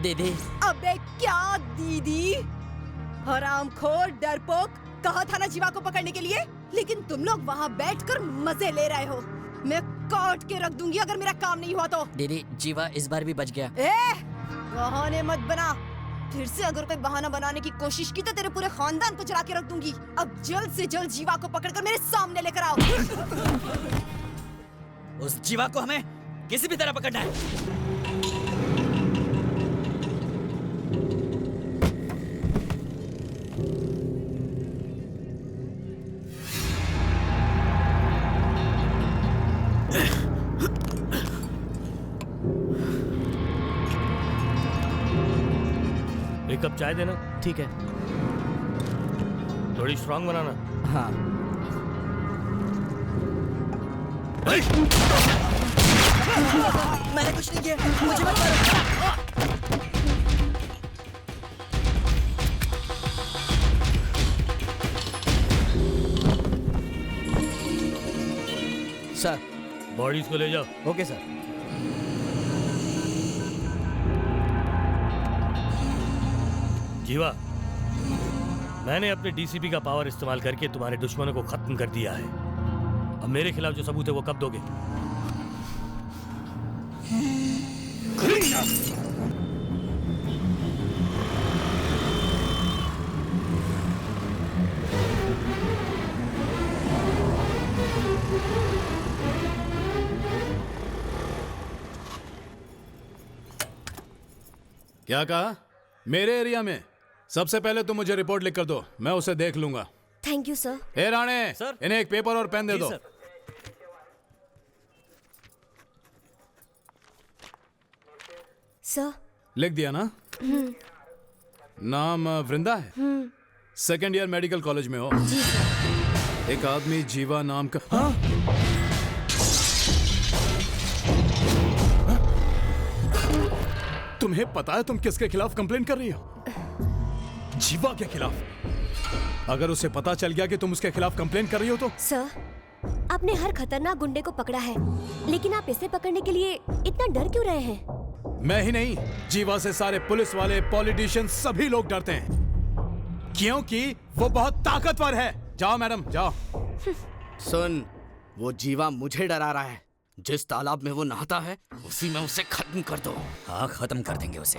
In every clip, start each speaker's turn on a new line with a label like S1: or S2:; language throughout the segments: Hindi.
S1: दीदी।
S2: अबे क्या दीदी? हरामखोर, डरपोक, कहा था ना जीवा को पकड़ने के लिए, लेकिन तुम लोग वहाँ बैठकर मजे ले रहे हो। मैं काट के रख दूंगी अगर मेरा काम नहीं हुआ तो।
S1: दीदी जीवा इस बार भी बच गया।
S2: बहाने मत बना। फिर से अगर कोई बहाना बनाने की कोशिश की तो तेरे पूरे खानदान को जला के रख दूंगी। अब जल्द से जल्द जीवा को पकड़कर मेरे सामने लेकर आओ।
S1: उस जीवा को हमें किसी भी तरह पकड़ना है।
S3: एक कप चाय देना।
S1: ठीक है।
S3: थोड़ी स्ट्रांग बनाना।
S1: हाँ। मैंने कुछ नहीं किया, मुझे मत मारो। सर।
S3: बॉडीज को ले जाओ।
S1: Okay sir.
S3: जीवा, मैंने अपने डीसीपी का पावर इस्तेमाल करके तुम्हारे दुश्मनों को खत्म कर दिया है। अब मेरे खिलाफ जो सबूत है वो कब दोगे?
S4: क्या कहा? मेरे एरिया में? सबसे पहले तुम मुझे रिपोर्ट लिख कर दो, मैं उसे देख लूंगा।
S5: Thank you sir.
S4: A Rane,
S3: sir.
S4: इन्हें एक पेपर और पेन दे दो।
S3: सर।
S5: सर।
S4: लिख दिया ना? नाम वृंदा है? सेकेंड ईयर मेडिकल कॉलेज में हो?
S5: जी सर।
S4: एक आदमी जीवा नाम का। हाँ? तुम्हें पता है तुम किसके खिलाफ कंप्लेन कर रही हो? जीवा के खिलाफ। अगर उसे पता चल गया कि तुम उसके खिलाफ कंप्लेन कर रही हो तो?
S5: सर, आपने हर खतरनाक गुंडे को पकड़ा है, लेकिन आप इसे पकड़ने के लिए इतना डर क्यों रहे हैं?
S4: मैं ही नहीं, जीवा से सारे पुलिस वाले, पॉलिटिशियन, सभी लोग डरते हैं, क्योंकि वो बहुत ताकतवर है। जाओ मैडम, जाओ।
S6: सुन, वो जीवा मुझे डरा रहा है। जिस तालाब में वो नहाता है उसी में उसे खत्म कर दो।
S1: हाँ, खत्म कर देंगे उसे।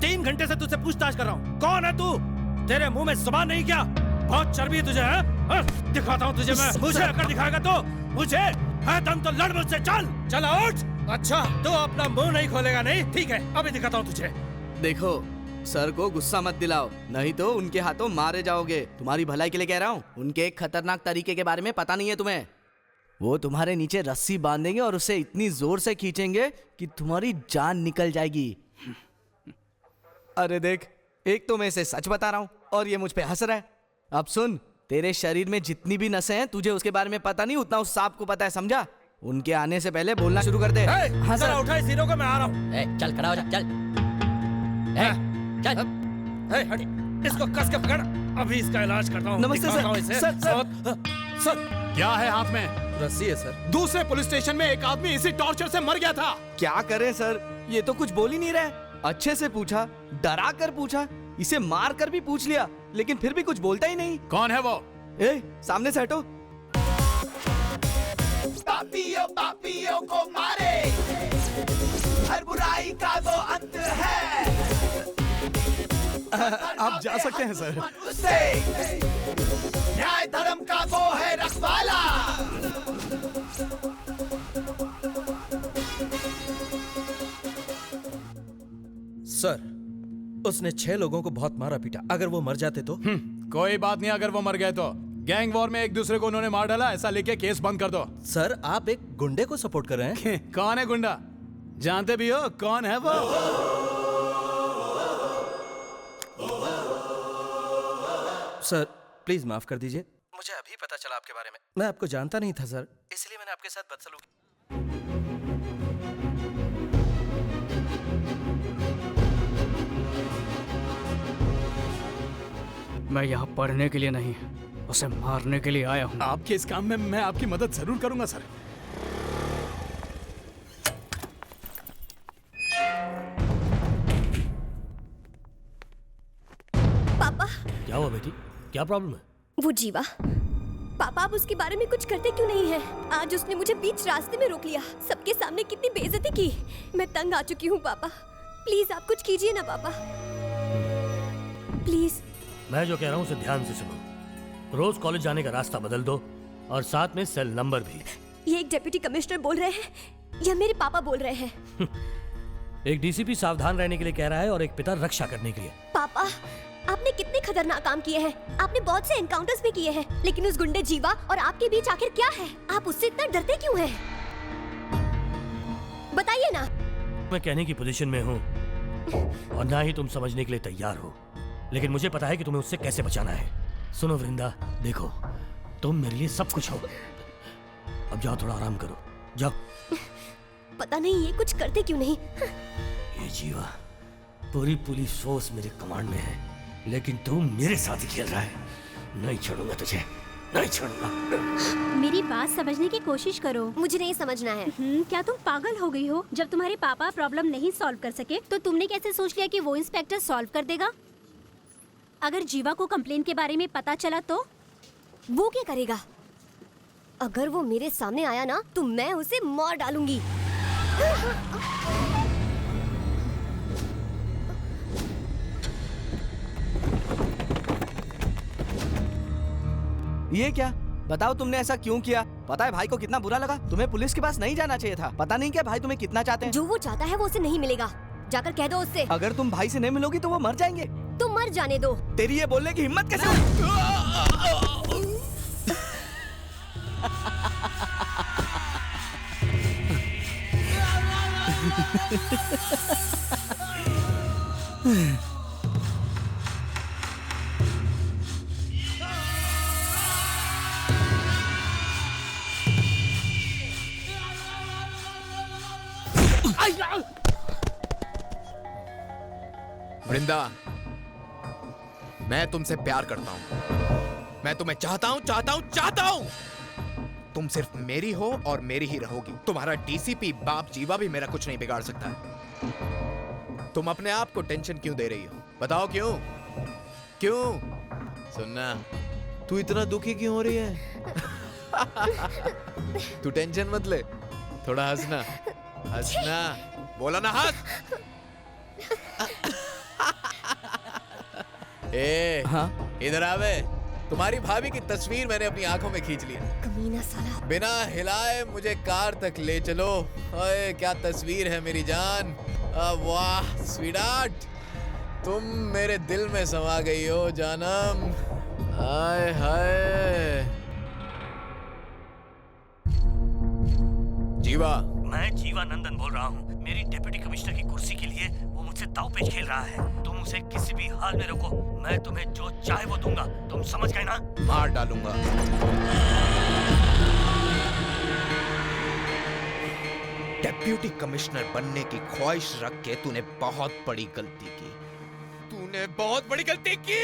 S3: 3 घंटे से तुझसे पूछताछ कर रहा हूँ। कौन है तू? तेरे मुंह में जुबान नहीं क्या? बहुत चर्बी है तुझे, है? दिखाता हूँ तुझे मैं। मुझे अगर दिखाएगा तो मुझे है दम तो लड़ मुझसे। चल चला उठ। अच्छा तो अपना मुंह नहीं खोलेगा नहीं? ठीक है अभी दिखाता हूँ तुझे।
S6: देखो सर को गुस्सा मत दिलाओ, नहीं तो उनके हाथों मारे जाओगे। तुम्हारी भलाई के लिए कह रहा हूँ। उनके एक खतरनाक तरीके के बारे में पता नहीं है तुम्हें। वो तुम्हारे नीचे रस्सी बांधेंगे और उसे इतनी जोर से खींचेंगे कि तुम्हारी जान निकल जाएगी। अरे देख, एक तो मैं इसे सच बता रहा हूँ और ये मुझ पे हंस रहा है। अब सुन, तेरे शरीर में जितनी भी नसें हैं तुझे उसके बारे में पता नहीं, उतना उस सांप को पता है, समझा? उनके आने से पहले बोलना शुरू कर दे।
S3: हाँ सर, उठा इस हीरो को, मैं आ रहा हूँ।
S1: चल खड़ा हो जा, चल चल।
S3: हट, इसको कस के पकड़, अभी इसका इलाज करता हूँ।
S6: नमस्ते
S3: दिखाता हूँ
S6: सर।
S3: इसे।
S4: सर क्या है हाथ में?
S7: रस्सी है सर।
S4: दूसरे पुलिस स्टेशन में एक आदमी इसी टॉर्चर से मर गया था।
S6: क्या करें सर, ये तो कुछ बोल ही नहीं रहे। अच्छे से पूछा, डरा कर पूछा, इसे मार कर भी पूछ लिया, लेकिन फिर भी कुछ बोलता ही नहीं।
S4: कौन है वो?
S6: ए, सामने से हटो।
S8: पापियों को मारे, हर बुराई का वो अंत है।
S4: आप जा सकते हैं सर।
S8: उससे न्याय धर्म का वो है रखवाला।
S7: सर, उसने 6 लोगों को बहुत मारा पीटा। अगर वो मर जाते तो?
S4: कोई बात नहीं, अगर वो मर गए तो। गैंग वॉर में एक दूसरे को उन्होंने मार डाला, ऐसा लेके केस बंद कर दो।
S7: सर, आप एक गुंडे को सपोर्ट कर रहे हैं।
S4: कौन है गुंडा? जानते भी हो कौन है वो?
S7: सर प्लीज माफ कर दीजिए, मुझे अभी पता चला आपके बारे में। मैं आपको जानता नहीं था सर, इसलिए मैंने आपके साथ बदसलूकी।
S9: मैं यहाँ पढ़ने के लिए नहीं, उसे मारने के लिए आया हूँ।
S4: आपके इस काम में मैं आपकी मदद जरूर करूंगा सर।
S5: पापा,
S3: क्या हुआ बेटी? क्या प्रॉब्लम है?
S5: वो जीवा, पापा आप उसके बारे में कुछ करते क्यों नहीं है? आज उसने मुझे बीच रास्ते में रोक लिया, सबके सामने कितनी बेइज्जती की। मैं तंग आ चुकी हूँ पापा, प्लीज आप कुछ कीजिए ना पापा, प्लीज।
S3: मैं जो कह रहा हूँ उसे ध्यान से सुनो। रोज कॉलेज जाने का रास्ता बदल दो और साथ में सेल नंबर भी।
S5: ये एक डिप्टी कमिश्नर बोल रहे हैं या मेरे पापा बोल रहे हैं?
S3: एक डीसीपी सावधान रहने के लिए कह रहा है और एक पिता रक्षा करने के लिए।
S5: पापा आपने कितने खतरनाक काम किए हैं, आपने बहुत से एनकाउंटर्स भी किए हैं, लेकिन उस गुंडे जीवा और आपके बीच आखिर क्या है? आप उससे इतना डरते क्यों हैं? बताइए ना।
S3: मैं कहने की पोजीशन में हूँ और ना ही तुम समझने के लिए तैयार हो, लेकिन मुझे पता है कि तुम्हें उससे कैसे बचाना है। सुनो वृंदा, देखो तुम मेरे लिए सब कुछ हो। अब जाओ, थोड़ा आराम करो, जाओ।
S5: पता नहीं ये कुछ करते क्यों नहीं।
S3: ये जीवा, पूरी पुलिस फोर्स मेरे कमांड में है, लेकिन तू मेरे साथ ही खेल रहा है। नहीं छोड़ूंगा तुझे, नहीं छोड़ूंगा।
S10: मेरी बात समझने की कोशिश करो।
S5: मुझे नहीं समझना है।
S10: क्या तुम पागल हो गई हो? जब तुम्हारे पापा प्रॉब्लम नहीं सॉल्व कर सके तो तुमने कैसे सोच लिया कि वो इंस्पेक्टर सॉल्व कर देगा? अगर जीवा को कंप्लेन के बारे में पता चला तो?
S5: वो क्या करेगा? अगर वो मेरे सामने आया ना तो मैं उसे मार डालूंगी।
S6: ये क्या? बताओ तुमने ऐसा क्यों किया? पता है भाई को कितना बुरा लगा? तुम्हें पुलिस के पास नहीं जाना चाहिए था। पता नहीं क्या भाई तुम्हें कितना चाहते हैं।
S5: जो वो चाहता है वो उसे नहीं मिलेगा, जाकर कह दो उससे।
S6: अगर तुम भाई से नहीं मिलोगी तो वो मर जाएंगे।
S5: तुम मर जाने दो।
S6: तेरी ये बोलने की हिम्मत कैसे हुई?
S11: वृंदा, मैं तुमसे प्यार करता हूं। मैं तुम्हें चाहता हूं। तुम सिर्फ मेरी हो और मेरी ही रहोगी। तुम्हारा डीसीपी बाप जीवा भी मेरा कुछ नहीं बिगाड़ सकता है। तुम अपने आप को टेंशन क्यों दे रही हो? बताओ क्यों? सुनना, तू इतना दुखी क्यों हो रही है? तू टेंशन मत ले, थोड़ा हंसना। बोला ना, हंस। ए,
S6: हाँ
S11: इधर आवे। तुम्हारी भाभी की तस्वीर मैंने अपनी आंखों में खींच ली है।
S5: कमीना साला।
S11: बिना हिलाए मुझे कार तक ले चलो। ओए क्या तस्वीर है मेरी जान। वाह स्वीटार्ट, तुम मेरे दिल में समा गई हो जानम। हाय हाय। जीवा,
S12: मैं जीवा नंदन बोल रहा हूँ। मेरी डिप्टी कमिश्नर की कुर्सी के लिए वो मुझसे दांवपेच खेल रहा है। तुम उसे किसी भी हाल में रोको, मैं तुम्हें जो चाहे वो दूंगा। तुम समझ गए ना?
S11: मार डालूंगा। डिप्टी कमिश्नर बनने की ख्वाहिश रख के तूने बहुत बड़ी गलती की। तूने बहुत बड़ी गलती की।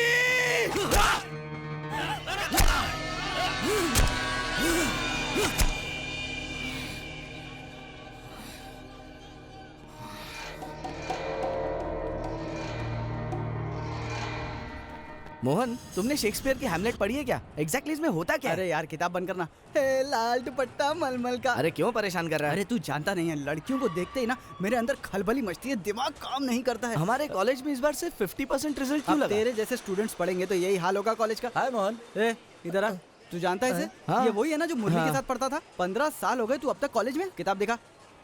S6: मोहन, तुमने शेक्सपियर की हैमलेट पढ़ी है क्या? एग्जैक्टली इसमें होता क्या है?
S13: अरे यार किताब बंद करना। हे लाल दुपट्टा मलमल का।
S6: अरे क्यों परेशान कर रहा है?
S13: अरे तू जानता नहीं है, लड़कियों को देखते ही ना मेरे अंदर खलबली मचती है, दिमाग काम नहीं करता है।
S6: हमारे कॉलेज में इस बार सिर्फ 50% रिजल्ट क्यों
S13: अब
S6: लगा?
S13: तेरे जैसे स्टूडेंट्स पढ़ेंगे तो यही हाल होगा कॉलेज का।
S6: हाय मोहन।
S13: ए इधर आ, तू जानता है इसे?
S6: हाँ।
S13: ये वही है ना जो मुरली
S6: हाँ।
S13: के साथ पढ़ता था। 15 साल हो गए तू अब तक कॉलेज में। किताब देखा,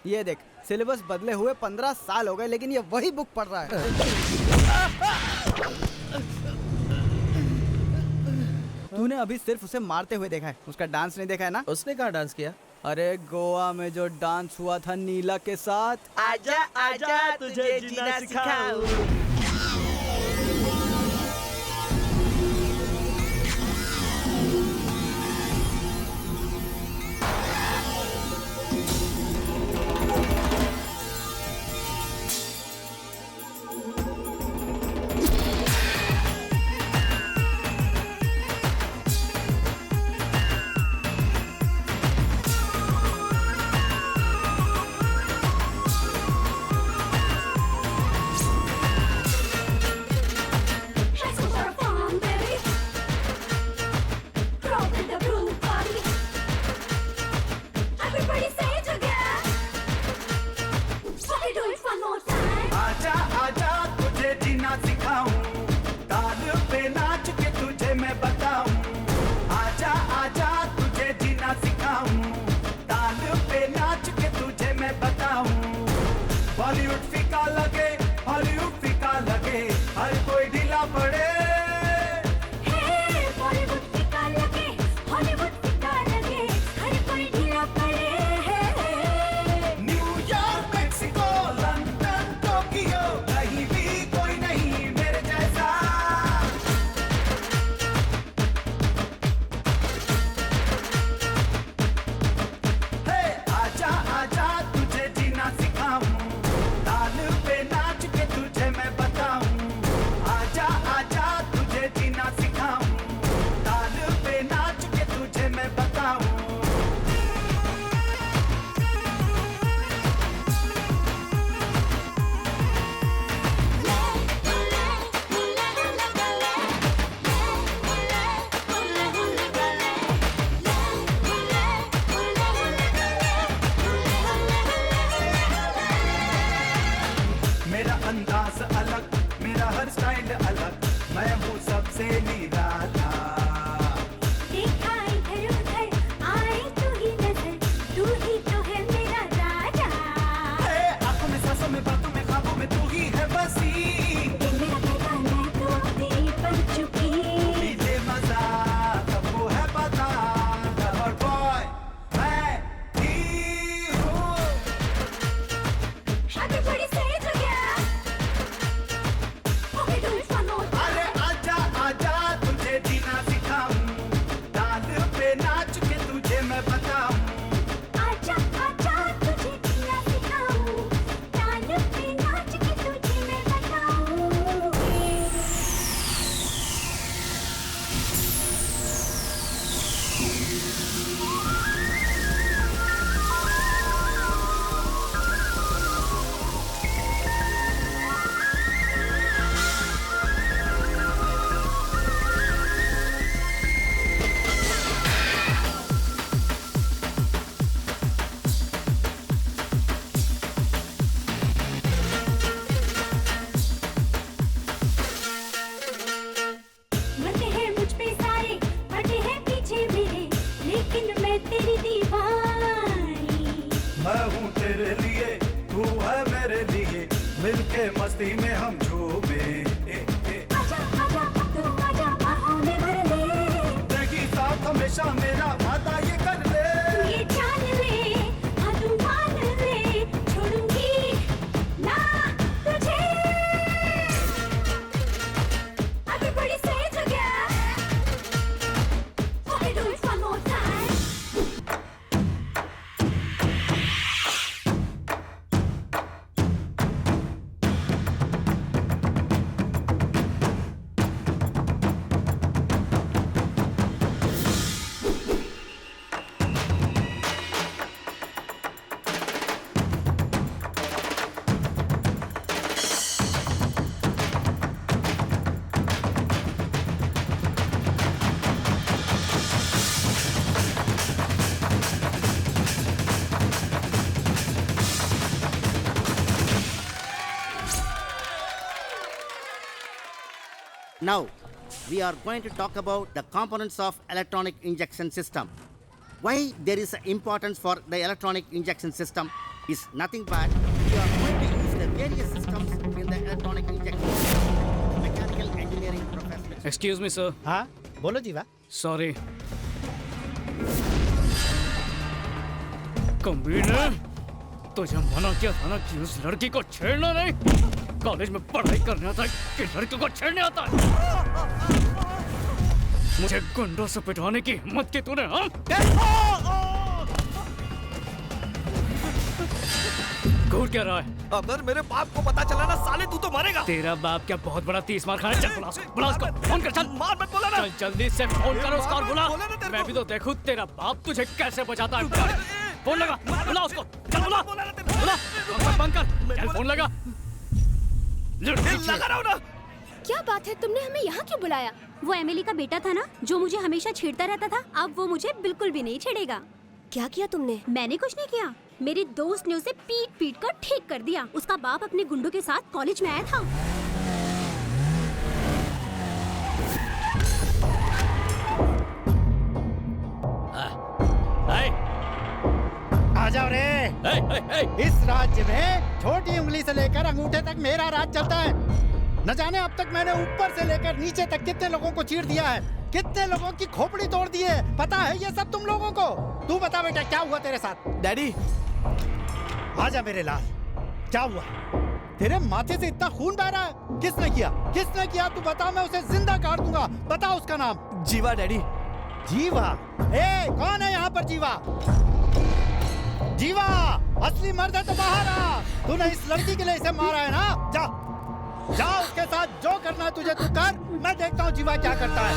S13: ये देख सिलेबस बदले हुए 15 साल हो गए, लेकिन ये वही बुक पढ़ रहा है। तूने अभी सिर्फ उसे मारते हुए देखा है, उसका डांस नहीं देखा है ना?
S7: उसने कहाँ डांस किया?
S13: अरे गोवा में जो डांस हुआ था नीला के साथ।
S14: आजा आजा तुझे जीना सिखाऊं।
S8: आजा आजा तुझे जीना सिखाऊं, ताल पे नाच के तुझे मैं बताऊं। आजा आजा तुझे जीना सिखाऊं, ताल पे नाच के तुझे मैं बताऊं। बॉलीवुड फीका लगे, हॉलीवुड फीका लगे, हर कोई ढीला पड़े।
S5: बॉलीवुड फीका लगे, हॉलीवुड फीका लगे, हर कोई ढीला पड़े।
S8: न्यूयॉर्क, मेक्सिको, लंदन, टोक्यो, कहीं भी कोई नहीं मेरे जैसा। हे आजा आजा तुझे जीना सिखाऊं, ताल पे नाच के तुझे मैं बताऊं। आजा आजा तुझे जीना सिखाऊं, ताल पे नाच के तुझे मैं बताऊं। मेरा अंदाज अलग, मेरा हर स्टाइल अलग, मैं हूँ सबसे निराला।
S5: देखा इधर उधर आए तू ही नजर, तू ही तो है मेरा राजा।
S8: हे आंखों में, सांसों में, बातों में, ख्वाबों में तू ही है बसी।
S5: तू मेरा पैगाम मैं तो तेरी बन चुकी।
S8: लीजिए मजा, सबको है पता, लवर बॉय मैं ही हूँ।
S5: Everybody say it together. Okay, do it one
S8: तेरे लिए मिलके मस्ती में हम झूमे देखी साथ हमेशा मेरा वादा ये कर ले
S10: ये जान ले, हाँ तू मान ले, छोड़ूंगी ना तुझे। आगे बड़ी सही जगह, okay, do it one more time.
S15: Now, we are going to talk about the components of electronic injection system. Why there is importance for the electronic injection system is nothing but we are going to use the various systems in the electronic injection system. Mechanical engineering professional.
S9: Excuse me sir.
S16: हाँ बोलो जीवा।
S9: सॉरी। कमीने, तुझे मना किया था ना कि उस लड़की को छेड़ना नहीं। कॉलेज में पढ़ाई करने आता है कि लड़कियों को छेड़ने आता है। मुझे गुंडों से पिटवाने की हिम्मत की तूने, हाँ? घूर क्या रहा है?
S7: अगर मेरे बाप को पता चला ना साले तू तो मरेगा।
S9: तेरा बाप क्या बहुत बड़ा 30 मार खाना? चल बुला उसको, फोन कर, चल
S7: मार मत बोला ना।
S9: चल जल्दी से फोन करो उसको और बुला। मैं भी तो देखूं तेरा बाप तुझे कैसे बचाता है। फोन लगा, बुला उसको, चल बुला, बंद कर, चल फोन लगा।
S7: लगा रहा हूं ना।
S5: क्या बात है, तुमने हमें यहाँ क्यों बुलाया?
S10: वो एमिली का बेटा था ना, जो मुझे हमेशा छेड़ता रहता था। अब वो मुझे बिल्कुल भी नहीं छेड़ेगा।
S5: क्या किया तुमने?
S10: मैंने कुछ नहीं किया। मेरे दोस्त ने उसे पीट पीट कर ठीक कर दिया। उसका बाप अपने गुंडों के साथ कॉलेज में आया था।
S16: आ जाओ रे। इस राज्य में छोटी उंगली से लेकर अंगूठे तक मेरा राज चलता है। न जाने अब तक मैंने ऊपर से लेकर नीचे तक कितने लोगों को चीर दिया है, कितने लोगों की खोपड़ी तोड़ दी है। पता है ये सब तुम लोगों को? तू बता बेटा क्या हुआ तेरे साथ?
S6: डैडी
S16: आजा मेरे लाल, क्या हुआ? तेरे माथे से इतना खून बह रहा है। किसने किया? किसने किया? तू बता, मैं उसे जिंदा काट दूंगा। बता उसका नाम।
S6: जीवा डैडी।
S16: जीवा? ए कौन है यहाँ पर जीवा? जीवा असली मर्द है तो बाहर आ। तूने इस लड़की के लिए इसे मारा है ना? जा जा उसके साथ जो करना है तुझे तू कर। मैं देखता हूँ जीवा क्या करता है।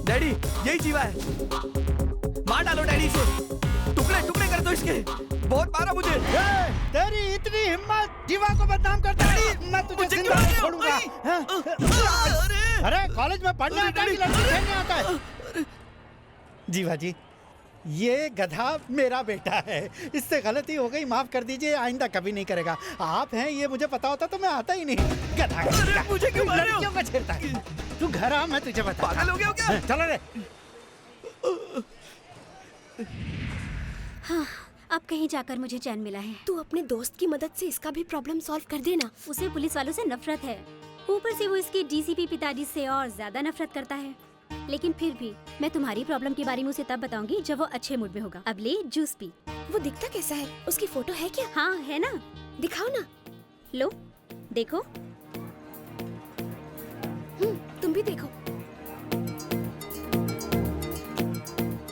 S6: डैडी यही जीवा है। मार डालो डैडी से, टुकड़े टुकड़े कर दो इसके। बहुत मारा मुझे।
S16: तेरी इतनी हिम्मत, जीवा को बदनाम करता है? मैं तुझे जिंदा नहीं छोड़ूंगा। अरे कॉलेज में पढ़ने आता है कि लड़की खेलने आता है? जीवा जी, ये गधा मेरा बेटा है। इससे गलती हो गई, माफ कर दीजिए, आइंदा कभी नहीं करेगा। आप हैं ये मुझे पता होता तो मैं आता ही नहीं। गधा
S7: मुझे क्यों मार रहे हो?
S16: लड़कियों का छेड़ता है। तू घर आ, मैं तुझे बता।
S7: पागल हो गया क्या?
S16: चलो रे।
S10: हाँ, अब कहीं जाकर मुझे चैन मिला है।
S5: तू अपने दोस्त की मदद से इसका भी प्रॉब्लम सॉल्व कर देना।
S10: उसे पुलिस वालों से नफरत है, ऊपर से वो इसके डीसीपी पिताजी से और ज्यादा नफरत करता है। लेकिन फिर भी मैं तुम्हारी प्रॉब्लम के बारे में उसे तब बताऊंगी जब वो अच्छे मूड में होगा। अब ले जूस पी।
S5: वो दिखता कैसा है? उसकी फोटो है क्या?
S10: हाँ है ना,
S5: दिखाओ ना।
S10: लो देखो।
S5: तुम भी देखो।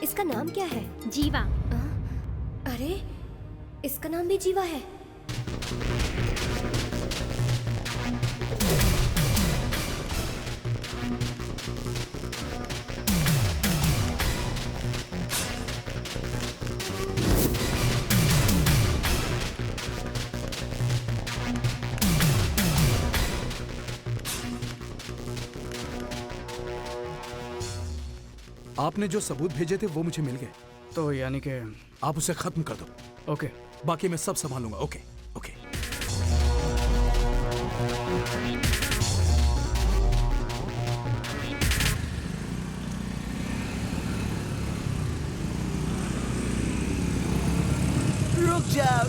S5: इसका नाम क्या है?
S10: जीवा।
S5: अरे इसका नाम भी जीवा है।
S4: आपने जो सबूत भेजे थे वो मुझे मिल गए।
S9: तो यानी कि
S4: आप उसे खत्म कर दो।
S9: ओके,
S4: बाकी मैं सब संभालूंगा। Okay okay.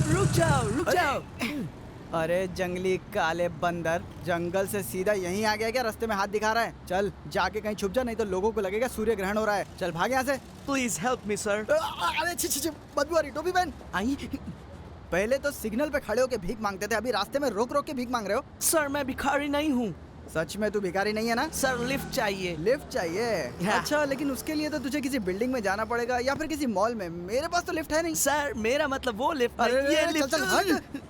S13: रुक जाओ। अरे जंगली काले बंदर, जंगल से सीधा यहीं आ गया क्या? रास्ते में हाथ दिखा रहा है। चल जाके कहीं छुप जा, नहीं तो लोगों को लगेगा सूर्य ग्रहण हो रहा है। चल भाग यहाँ से।
S6: Please help me sir.
S13: अरे छी, बदबू आ रही। टोपी पहन। आई पहले तो सिग्नल पे खड़े होके भीख मांगते थे, अभी रास्ते में रोक के भीख मांग रहे हो।
S6: सर मैं भिखारी नहीं हूँ।
S13: सच में तू भिखारी नहीं है ना?
S6: सर लिफ्ट चाहिए।
S13: लिफ्ट चाहिए? अच्छा, लेकिन उसके लिए तो तुझे किसी बिल्डिंग में जाना पड़ेगा या फिर किसी मॉल में। मेरे पास तो लिफ्ट है नहीं।
S6: सर मेरा मतलब वो लिफ्ट।
S13: ये लिफ्ट। चल हट।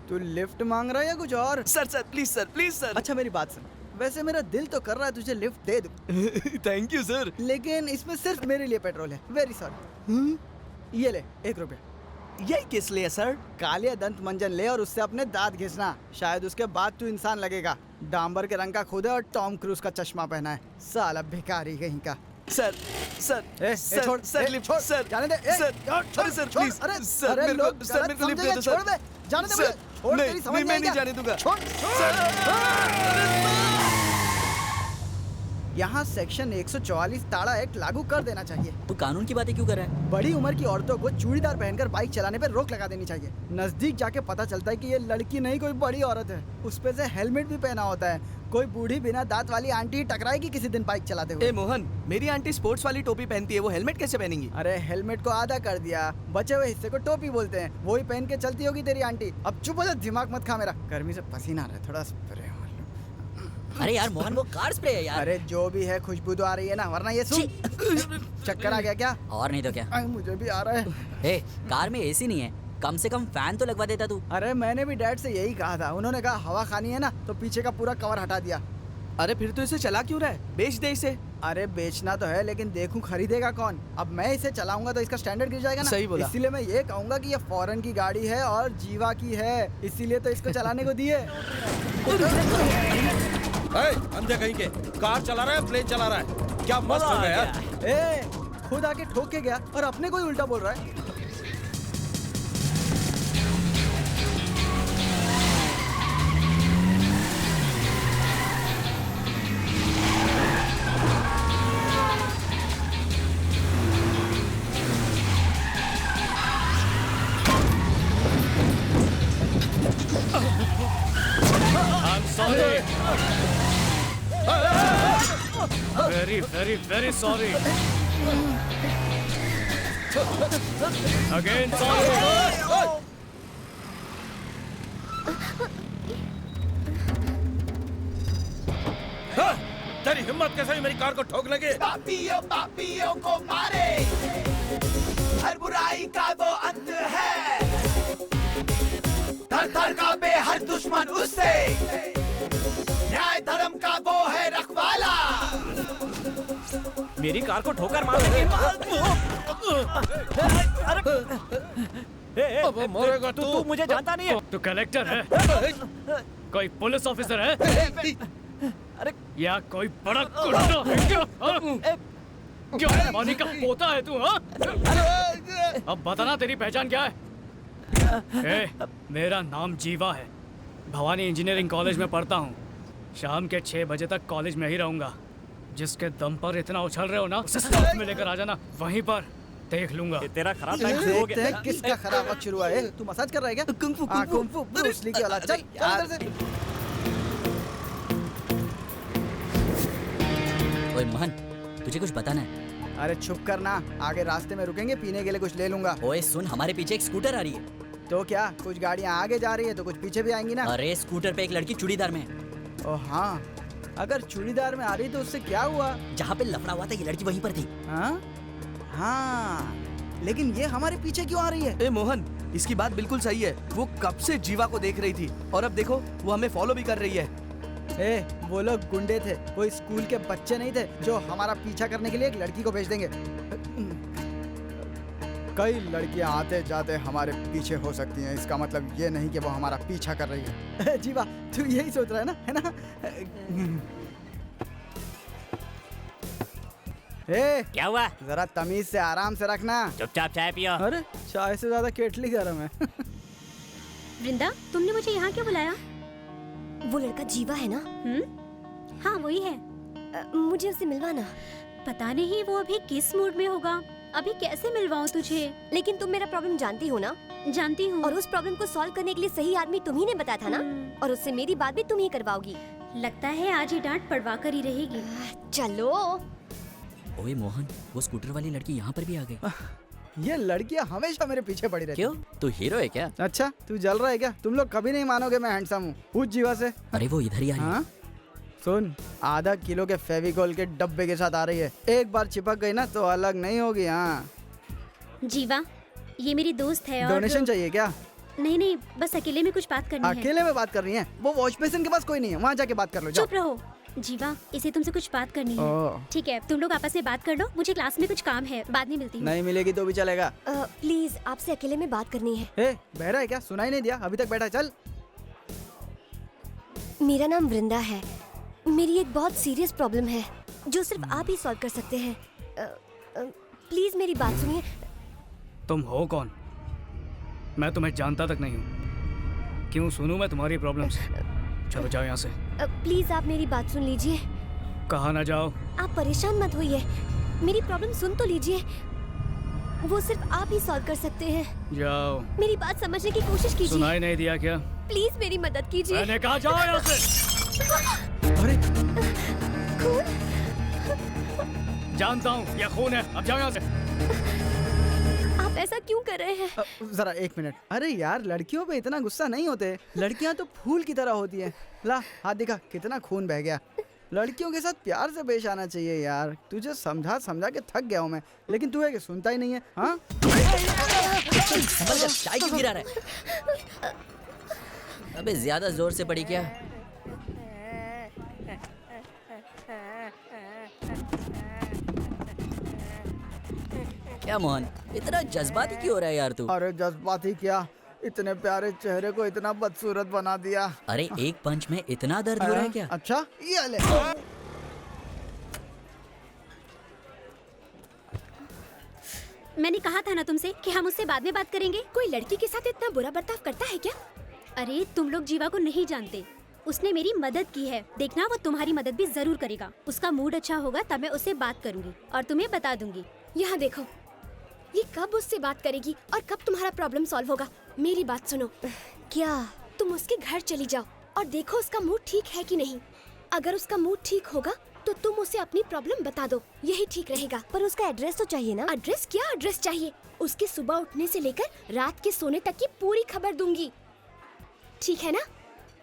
S13: तू लिफ्ट मांग रहा है या कुछ और?
S6: Sir please sir.
S13: अच्छा मेरी बात सुन, वैसे मेरा दिल तो कर रहा है तुझे लिफ्ट दे दूं।
S6: थैंक यू सर,
S13: लेकिन इसमें सिर्फ मेरे लिए पेट्रोल है। Very sorry. ये ले 1 रुपया।
S6: यही किस लिए सर?
S13: कालिया दंत मंजन ले और उससे अपने दांत घिसना, शायद उसके बाद तू इंसान लगेगा। डांबर के रंग का खुद है और टॉम क्रूज का चश्मा पहना है। साला भिखारी कहीं का।
S6: सर
S13: छोड़
S6: लिफ्ट छोड़। सर
S13: जाने दे।
S6: Sir please.
S13: अरे लोग
S6: मेरे को लिफ्ट दे दो सर।
S13: छोड़ दे, जाने दे मुझे। छोड़, तेरी समझ
S6: मैं नहीं जाने दूंगा।
S13: छोड़। यहाँ सेक्शन 144 ताड़ा एक्ट लागू कर देना चाहिए।
S1: तू कानून की बातें क्यों कर रहा है?
S13: बड़ी उम्र की औरतों को चूड़ीदार पहनकर बाइक चलाने पर रोक लगा देनी चाहिए। नजदीक जाके पता चलता है कि ये लड़की नहीं कोई बड़ी औरत है। उस पे से हेलमेट भी पहना होता है। कोई बूढ़ी बिना दांत वाली आंटी ही टकराएगी किसी दिन बाइक चलाते हुए।
S6: ए मोहन, मेरी आंटी स्पोर्ट्स वाली टोपी पहनती है, वो हेलमेट कैसे पहनेंगी?
S13: अरे हेलमेट को आधा कर दिया, बचे हुए हिस्से को टोपी बोलते हैं। वही पहन के चलती होगी तेरी आंटी। अब चुप हो जा, दिमाग मत खा मेरा। गर्मी से पसीना आ रहा है, थोड़ा स्प्रे।
S1: अरे यार मोहन, वो कार स्प्रे है यार।
S13: अरे जो भी है, खुशबू तो आ रही है ना, वरना ये सुन। चक्कर आ गया क्या?
S1: और नहीं तो क्या।
S13: मुझे भी आ रहा है।
S1: कार में एसी नहीं है, कम से कम फैन तो लगवा देता तू।
S13: अरे मैंने भी डैड से यही कहा था, उन्होंने कहा हवा खानी है ना, तो पीछे का पूरा कवर हटा दिया।
S6: अरे फिर तो इसे चला क्यों रहा है? बेच दे इसे।
S13: अरे बेचना तो है, लेकिन देखूं खरीदेगा कौन। अब मैं इसे चलाऊंगा तो इसका स्टैंडर्ड गिर जाएगा ना।
S6: सही बोला।
S13: इसीलिए मैं ये कहूंगा कि ये फॉरेन की गाड़ी है और जीवा की है, इसीलिए तो इसको चलाने को दिए।
S3: अंधे कहीं के, कार चला रहा है, प्लेन चला रहा है, क्या मस्त हो गया यार।
S13: खुद आके ठोक के गया और अपने को ही उल्टा बोल रहा है।
S9: I'm sorry. Very sorry. Again sorry.
S3: तेरी हिम्मत कैसे मेरी कार को ठोक लगे?
S8: पापियों को मारे, हर बुराई का वो अंत है। थर थर कांपे हर दुश्मन उससे, न्याय धर्म का वो है रखवाला।
S9: मेरी कार को ठोकर मार देंगे।
S3: अब मरेगा
S9: तू मुझे जानता नहीं है। तू कलेक्टर है? कोई पुलिस ऑफिसर है? अरे या कोई बड़ा गुंडा है क्या? क्या पानी का पोता है तू? हाँ, अब बताना तेरी पहचान क्या है? मेरा नाम जीवा है, भवानी इंजीनियरिंग कॉलेज में पढ़ता हूँ। शाम के 6 बजे तक कॉलेज में ही रहूंगा। जिसके दम पर इतना उछल रहे हो ना, उसे साथ में लेकर आ जाना, वहीं पर देख लूंगा।
S13: तेरा खराब टाइम शुरू हो गया। किसका खराब वक्त शुरू है? तू मसाज कर रहा है क्या? कुंफू ब्रूस ली की औलाद। चल इधर से।
S1: ओए मोहन, तुझे कुछ बताना है?
S13: अरे चुप करना, आगे रास्ते में रुकेंगे, पीने के लिए कुछ ले लूंगा।
S1: ओए सुन, हमारे पीछे एक स्कूटर आ रही है।
S13: तो क्या, कुछ गाड़ियाँ आगे जा रही है तो कुछ पीछे भी आएंगी ना।
S1: अरे स्कूटर पे एक लड़की चूड़ीदार में है।
S13: ओ हाँ, अगर चूड़ीदार में आ रही तो उससे क्या हुआ?
S1: जहाँ पे लफड़ा हुआ था ये लड़की वहीं पर थी।
S13: हाँ, लेकिन ये हमारे पीछे क्यों आ रही है?
S6: ए मोहन, इसकी बात बिल्कुल सही है। वो कब से जीवा को देख रही थी और अब देखो वो हमें फॉलो भी कर रही है।
S13: वो लोग गुंडे थे, कोई स्कूल के बच्चे नहीं थे जो हमारा पीछा करने के लिए एक लड़की को भेज देंगे। कई लड़कियां आते जाते हमारे पीछे हो सकती हैं, इसका मतलब ये नहीं कि वो हमारा पीछा कर रही है। जीवा, तू यही सोच रहा है ना, है ना? ए,
S1: क्या हुआ?
S13: जरा तमीज से आराम से रखना।
S1: चुपचाप चाय पियो।
S13: अरे चाय से ज्यादा केटली गर्म है।
S10: वृंदा, तुमने मुझे यहाँ क्यों बुलाया?
S5: वो लड़का जीवा है ना?
S10: हाँ वही है।
S5: मुझे उससे मिलवाना।
S10: पता नहीं वो अभी किस मूड में होगा। अभी कैसे मिलवाऊं तुझे?
S5: लेकिन तुम मेरा प्रॉब्लम जानती हो ना?
S10: जानती हूँ।
S5: और उस प्रॉब्लम को सॉल्व करने के लिए सही आदमी तुम ही ने बताया था ना? और उससे मेरी बात भी तुम ही करवाओगी।
S10: लगता है आज ही डांट पड़वा कर ही रहेगी।
S5: चलो।
S1: ओए मोहन, वो स्कूटर वाली लड़की यहाँ पर भी आ गई।
S13: ये लड़कियाँ हमेशा मेरे पीछे पड़ी रहती।
S1: क्यों? तू हीरो है क्या?
S13: अच्छा, तू जल रहा है क्या? तुम लोग कभी नहीं मानोगे मैं हैंडसम हूँ। पूछ जीवा से।
S1: अरे वो इधर ही आ रही है।
S13: सुन, आधा किलो के फेविकोल के डब्बे के साथ आ रही है। एक बार चिपक गई ना तो अलग नहीं होगी। हाँ
S10: जीवा, ये मेरी दोस्त है। और
S13: डोनेशन चाहिए क्या?
S10: नहीं, बस अकेले में कुछ बात करनी है।
S13: अकेले में बात कर रही है? वो वॉश बेसिन के पास कोई नहीं है, वहाँ जाके बात कर लो।
S10: चुप रहो जीवा, इसे तुमसे कुछ बात करनी है। ठीक है, तुम लोग आपस में बात कर लो। मुझे क्लास में कुछ काम है, बाद में मिलती हूँ।
S13: नहीं मिलेगी तो भी चलेगा।
S5: प्लीज, आपसे अकेले में बात करनी है।
S13: बहरा है क्या? सुनाई नहीं दिया? अभी तक बैठा। चल।
S5: मेरा नाम वृंदा है। मेरी एक बहुत सीरियस प्रॉब्लम है जो सिर्फ आप ही सॉल्व कर सकते हैं। प्लीज मेरी बात सुनिए।
S9: तुम हो कौन? मैं तुम्हें जानता तक नहीं हूँ। क्यों सुनूं मैं तुम्हारी प्रॉब्लम्स? चलो जाओ यहाँ से।
S5: प्लीज आप मेरी बात सुन लीजिए।
S9: कहाँ ना जाओ?
S5: आप परेशान मत होइए, मेरी प्रॉब्लम सुन तो लीजिए। वो सिर्फ आप ही सॉल्व कर सकते हैं।
S9: जाओ।
S5: मेरी बात समझने की कोशिश कीजिए।
S9: सुनाई नहीं दिया क्या?
S5: प्लीज मेरी मदद कीजिए।
S9: मैंने कहा जाओ यहाँ से।
S13: अरे
S5: खून?
S9: जानता हूँ ये खून है। अब जाओ यहाँ से।
S5: आप ऐसा क्यों कर रहे हैं?
S13: जरा एक मिनट। अरे यार, लड़कियों पे इतना गुस्सा नहीं होते। लड़कियां तो फूल की तरह होती हैं। ला हाथ दिखा, कितना खून बह गया। लड़कियों के साथ प्यार से पेश आना चाहिए यार। तुझे समझा समझा के थक गया हूँ मैं, लेकिन तू है कि सुनता ही नहीं है। हाँ
S1: चाय क्यों गिरा रहा है? अबे ज्यादा जोर से पड़ी क्या? क्या मोहन, इतना जज्बाती क्यों हो रहा है यार तू?
S13: अरे जज्बाती क्या, इतने प्यारे चेहरे को इतना बदसूरत बना दिया।
S1: अरे एक पंच में इतना दर्द हो रहा है क्या?
S13: अच्छा, ये ले।
S10: मैंने कहा था ना तुमसे कि हम उससे बाद में बात करेंगे।
S5: कोई लड़की के साथ इतना बुरा बर्ताव करता है क्या?
S10: अरे तुम लोग जीवा को नहीं जानते। उसने मेरी मदद की है। देखना वो तुम्हारी मदद भी जरूर करेगा। उसका मूड अच्छा होगा तब मैं उससे बात करूंगी और तुम्हें बता दूंगी।
S5: यहाँ देखो, ये कब उससे बात करेगी और कब तुम्हारा प्रॉब्लम सॉल्व होगा? मेरी बात सुनो। क्या तुम उसके घर चली जाओ और देखो उसका मूड ठीक है कि नहीं। अगर उसका मूड ठीक होगा तो तुम उसे अपनी प्रॉब्लम बता दो, यही ठीक रहेगा। पर उसका एड्रेस तो चाहिए ना? एड्रेस? क्या एड्रेस चाहिए? उसके सुबह उठने से लेकर रात के सोने तक की पूरी खबर दूंगी, ठीक है ना?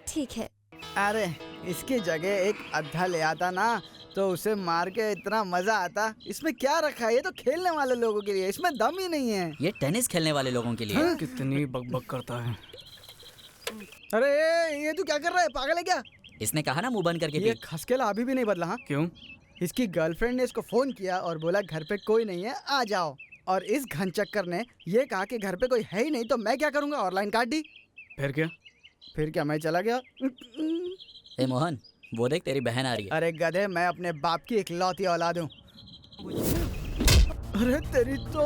S5: ठीक है।
S13: अरे इसकी जगह एक अद्धा ले आता ना तो उसे मार के इतना मजा आता। इसमें क्या रखा है? ये तो खेलने वाले लोगों के लिए, इसमें दम ही नहीं है।
S1: ये टेनिस खेलने वाले लोगों के लिए।
S9: कितनी बकबक करता है।
S13: अरे ये तू क्या कर रहा है? पागल है क्या?
S1: इसने कहा ना मुंह बंद करके
S13: ये खसकेला अभी भी नहीं बदला। हाँ
S9: क्यों?
S13: इसकी गर्लफ्रेंड ने इसको फोन किया और बोला घर पे कोई नहीं है, आ जाओ। और इस घनचक्कर ने ये कहा कि घर पे कोई है ही नहीं, तो मैं क्या करूँगा? और लाइन काट दी।
S9: फिर क्या?
S13: फिर क्या, मैं चला गया।
S1: ए मोहन, वो देख तेरी बहन आ रही है।
S13: अरे गधे, मैं अपने बाप की इकलौती औलाद हूँ। अरे तेरी तो,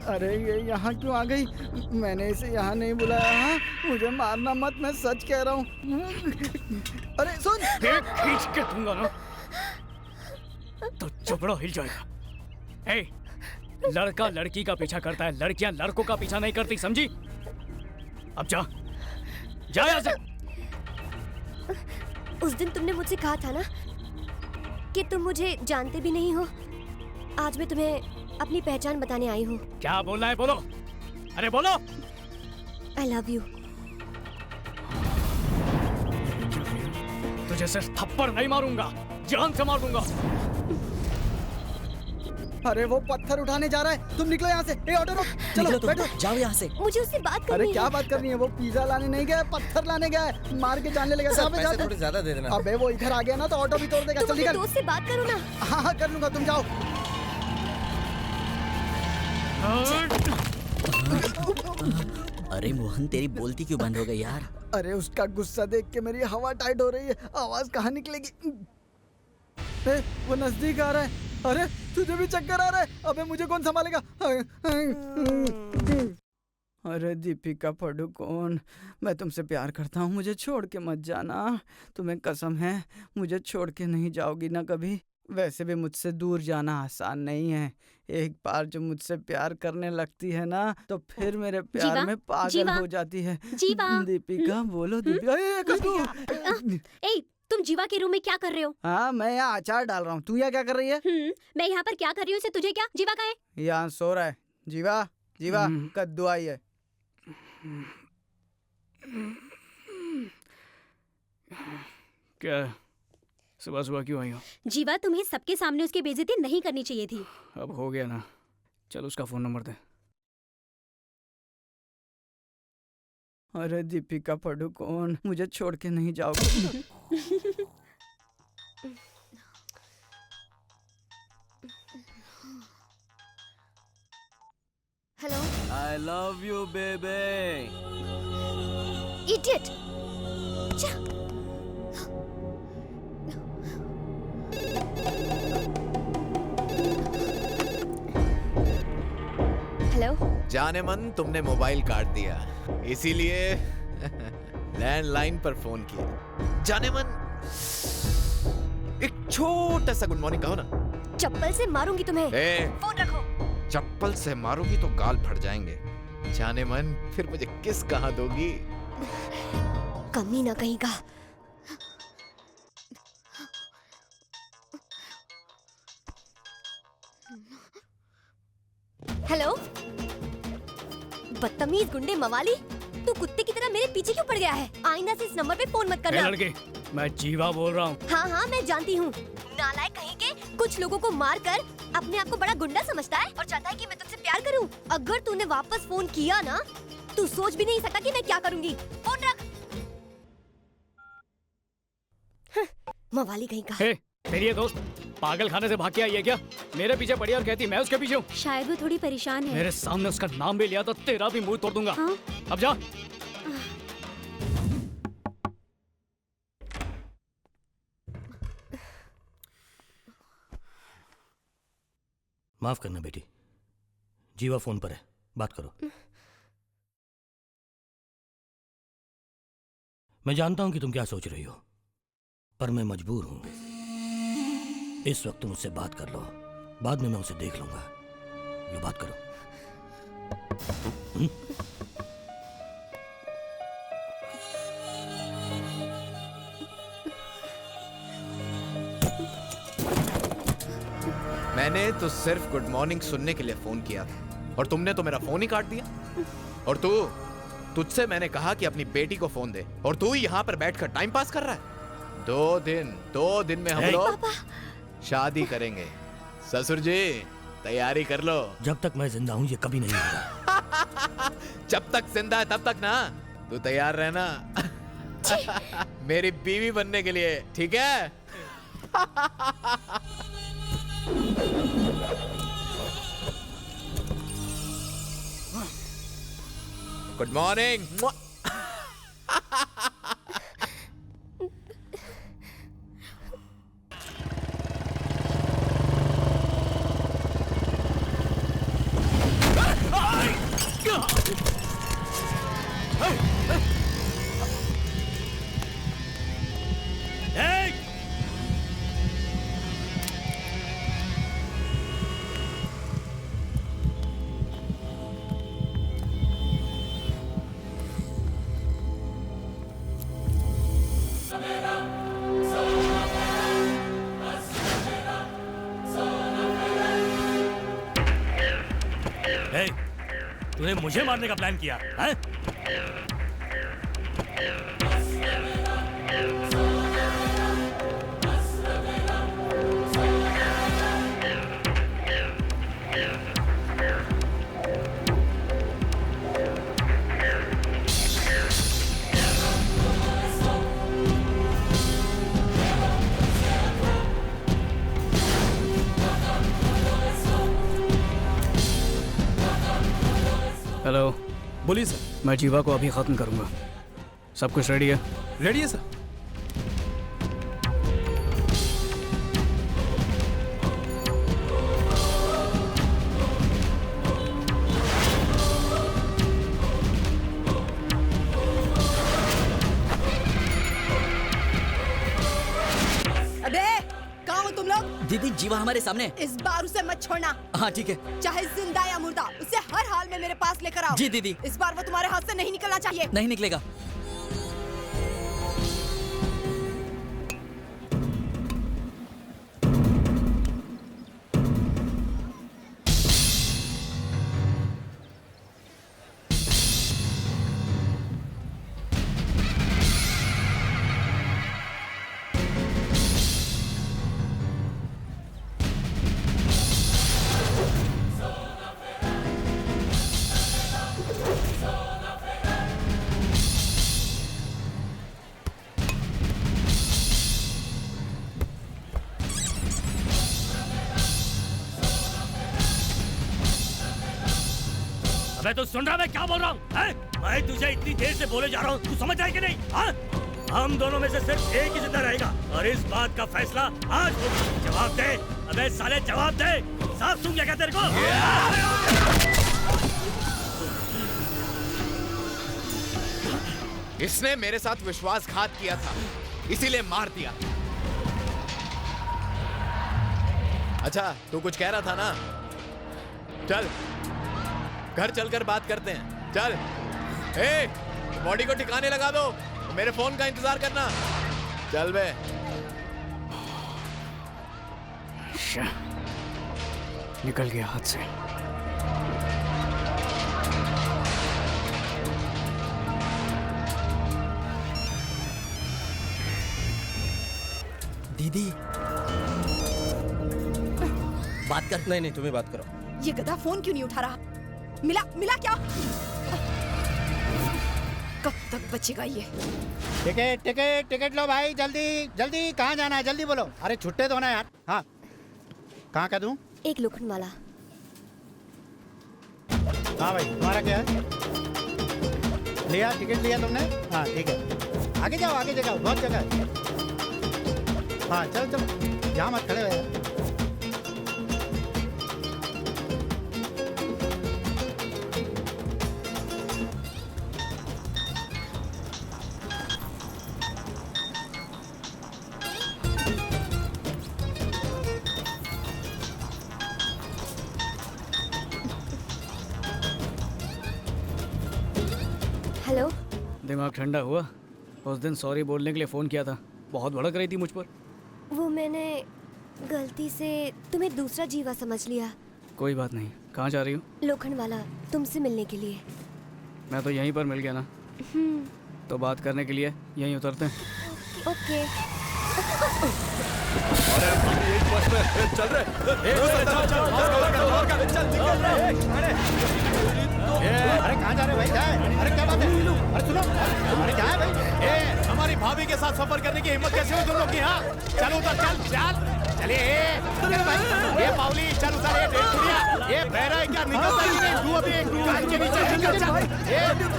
S13: अरे ये यहाँ क्यों आ गई? मैंने इसे यहाँ नहीं बुलाया। हाँ मुझे मारना मत, मैं सच कह रहा हूँ। अरे सुन,
S9: खींच के दूंगा ना तो चपड़ा हिल जाएगा। ए, लड़का लड़की का पीछा करता है, लड़कियां लड़कों का पीछा नहीं करती, समझी? अब जा यहाँ से।
S5: उस दिन तुमने मुझसे कहा था ना कि तुम मुझे जानते भी नहीं हो। आज मैं तुम्हें अपनी पहचान बताने आई हूँ।
S9: क्या बोलना है बोलो। अरे बोलो।
S5: I love you।
S9: तुझे सिर्फ थप्पड़ नहीं मारूंगा, जान से मार दूंगा।
S13: अरे वो पत्थर उठाने जा रहा है, तुम निकलो यहाँ से। ए ऑटो रोक, चलो बैठो।
S1: जाओ यहाँ से।
S5: मुझे उससे बात करनी है।
S13: अरे क्या बात करनी है? वो पिज्जा लाने नहीं गया, पत्थर लाने गया है। मार के जानने लगा।
S11: पैसे थोड़े ज्यादा दे देना।
S13: अबे वो इधर आ गया ना तो ऑटो भी तोड़ देगा।
S5: तुम
S13: जल्दी
S5: अपने
S13: कर।
S5: दोस्त से बात करो ना।
S13: हाँ हाँ कर लूंगा, तुम जाओ।
S1: अरे मोहन, तेरी बोलती क्यों बंद हो गई यार?
S13: अरे उसका गुस्सा देख के मेरी हवा टाइट हो रही है। आवाज कहाँ निकलेगी? वो नजदीक आ रहा है। अरे तुझे भी चक्कर आ रहा है? अबे मुझे कौन संभालेगा? अरे दीपिका पादुकोण, मैं तुमसे प्यार करता हूँ, मुझे छोड़ के मत जाना। तुम्हें कसम है मुझे छोड़ के नहीं जाओगी ना कभी। वैसे भी मुझसे दूर जाना आसान नहीं है। एक बार जो मुझसे प्यार करने लगती है ना तो फिर मेरे प्यार
S10: जीवा,
S13: में पागल
S10: जीवा,
S13: हो जाती है।
S10: जीवा।
S13: दीपिका बोलो दीपिका।
S10: ए, तुम जीवा के रूम में क्या कर रहे हो?
S13: हाँ मैं यहाँ अचार डाल रहा हूँ। तू यहाँ क्या कर रही है?
S10: मैं यहाँ पर क्या कर रही हूँ तुझे क्या? जीवा कहाँ है?
S13: यहाँ सो रहा है। जीवा जीवा कद्दू आई है।
S9: क्या सुबह सुबह क्यों आई हो?
S10: जीवा तुम्हें सबके सामने उसकी बेइज्जती नहीं करनी चाहिए थी।
S9: अब हो गया ना, चल उसका फोन नंबर दे।
S13: अरे दीपिका पादुकोण, मुझे छोड़ के नहीं जाओगे?
S5: Hello.
S6: I love you, baby.
S5: Idiot. Hello.
S11: जाने मन तुमने मोबाइल काट दिया, इसीलिए लैंडलाइन पर फोन किया। जाने मन एक छोटा सा गुड मॉर्निंग कहो ना।
S5: चप्पल से मारूंगी तुम्हें। फोन रखो।
S11: चप्पल से मारोगी तो गाल फट जाएंगे। जाने मन फिर मुझे किस कहाँ दोगी?
S5: कमी ना कहीं का। हेलो। बदतमीज गुंडे मवाली, तू कुत्ते की तरह मेरे पीछे क्यों पड़ गया है? आइंदा से इस नंबर पे फोन मत करना।
S9: लड़के, मैं जीवा बोल रहा हूँ।
S5: हाँ मैं जानती हूँ। नालायक कहीं के कुछ लोगों को मार कर अपने आप को बड़ा गुंडा समझता है और चाहता है कि मैं तुझसे प्यार करूँ। अगर तूने वापस फोन किया ना, तू सोच भी नहीं सकता कि मैं क्या करूँगी। फोन रख। मवाली कहीं का।
S9: हे, तेरी ये दोस्त पागल खाने से भाग के आई है क्या? मेरे पीछे पड़ी और कहती मैं उसके पीछे हूँ।
S10: शायद वो थोड़ी परेशान है।
S9: मेरे सामने उसका नाम भी लिया तो तेरा भी मुंह तोड़ दूंगा।
S10: हाँ?
S9: अब जा।
S12: माफ करना बेटी, जीवा फोन पर है, बात करो। मैं जानता हूं कि तुम क्या सोच रही हो, पर मैं मजबूर हूं। इस वक्त तुम मुझसे बात कर लो, बाद में मैं उसे देख लूंगा। लो बात करो।
S11: मैंने तो सिर्फ गुड मॉर्निंग सुनने के लिए फोन किया था और तुमने तो मेरा फोन ही काट दिया। और तुझसे मैंने कहा कि अपनी बेटी को फोन दे और तू यहाँ पर बैठकर टाइम पास कर रहा है। 2 दिन में हम लोग शादी करेंगे। ससुर जी तैयारी कर लो।
S12: जब तक मैं जिंदा हूं ये कभी नहीं होगा।
S11: जब तक जिंदा है तब तक ना, तू तैयार रहना मेरी बीवी बनने के लिए, ठीक है? Good morning.
S12: तूने मुझे मारने का प्लान किया है?
S9: हेलो।
S4: बोलिए सर।
S9: मैं जीवा को अभी खत्म करूंगा। सब कुछ रेडी है?
S4: रेडी है सर।
S2: तुम लोग?
S1: दीदी जीवा हमारे सामने।
S2: इस बार उसे मत छोड़ना।
S1: हाँ ठीक है।
S2: चाहे जिंदा या मुर्दा, उसे हर हाल में मेरे पास लेकर आओ।
S1: जी दीदी।
S2: इस बार वो तुम्हारे हाथ से नहीं निकलना चाहिए।
S1: नहीं निकलेगा।
S12: अबे तू सुन रहा मैं क्या बोल रहा हूँ? मैं तुझे इतनी देर से बोले जा रहा हूँ, तू समझ रहा है कि नहीं? हाँ? हम दोनों में से सिर्फ एक ही जिंदा रहेगा और इस बात का फैसला आज होगा। जवाब दे, अबे साले जवाब दे। साफ सुन क्या तेरे को?
S11: इसने मेरे साथ विश्वासघात किया था, इसीलिए मार दिया। अच्छा, तू कुछ कह रहा था ना? चल घर चलकर बात करते हैं। चल। ए, बॉडी को ठिकाने लगा दो, मेरे फोन का इंतजार करना। चल बे।
S9: निकल गया हाथ से।
S1: दीदी बात कर।
S7: नहीं नहीं, तुम्हें बात करो।
S2: ये गधा फोन क्यों नहीं उठा रहा? मिला क्या? कब तक बचेगा ये?
S16: टिकट लो भाई, जल्दी जल्दी। कहाँ जाना है जल्दी बोलो। अरे छुट्टे दो ना यार। हाँ, कहाँ का दूँ?
S5: एक लोखंडवाला।
S16: हाँ भाई, तुम्हारा क्या है? लिया टिकट लिया तुमने? हाँ ठीक है, आगे जाओ आगे जाओ, बहुत जगह है। हाँ चलो चलो, यहाँ मत खड़े हो यार।
S5: हेलो।
S9: दिमाग ठंडा हुआ? उस दिन सॉरी बोलने के लिए फोन किया था, बहुत भड़क रही थी मुझ पर।
S5: वो मैंने गलती से तुम्हें दूसरा जीवा समझ लिया।
S9: कोई बात नहीं। कहाँ जा रही हो?
S5: लोखंडवाला, तुमसे मिलने के लिए।
S9: मैं तो यहीं पर मिल गया ना, तो बात करने के लिए यहीं उतरते हैं।
S5: ओके।
S4: चल रहे।
S16: अरे कहाँ जा रहे भाई? जाए। अरे क्या बात है? अरे सुनो, अरे क्या है भाई?
S4: हमारी भाभी के साथ सफर करने की हिम्मत कैसे हुई तुम लोग की? हाँ चल उतर, चल चल चलिए। ये पावली चल उतर। ये बहरा है क्या? निकलता ही नहीं तू। अभी एक कान के नीचे निकल। चल।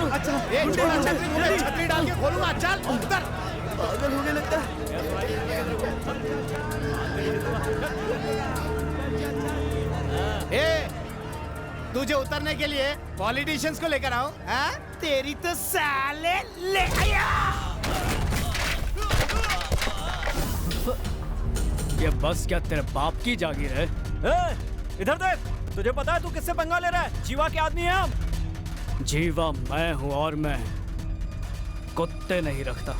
S4: अच्छा एक छोटा छतरी मुझे छतरी डाल के खोलूंगा। चल उतर। पागल होने लगता है। तुझे उतरने के लिए पॉलिटिशियंस को लेकर आओ। हाँ तेरी तो साले ले आया।
S9: ये बस क्या तेरे बाप की जागीर है?
S3: इधर देख, तुझे पता है तू किससे पंगा ले रहा है? जीवा के आदमी है हम।
S9: जीवा मैं हूँ और मैं कुत्ते नहीं रखता।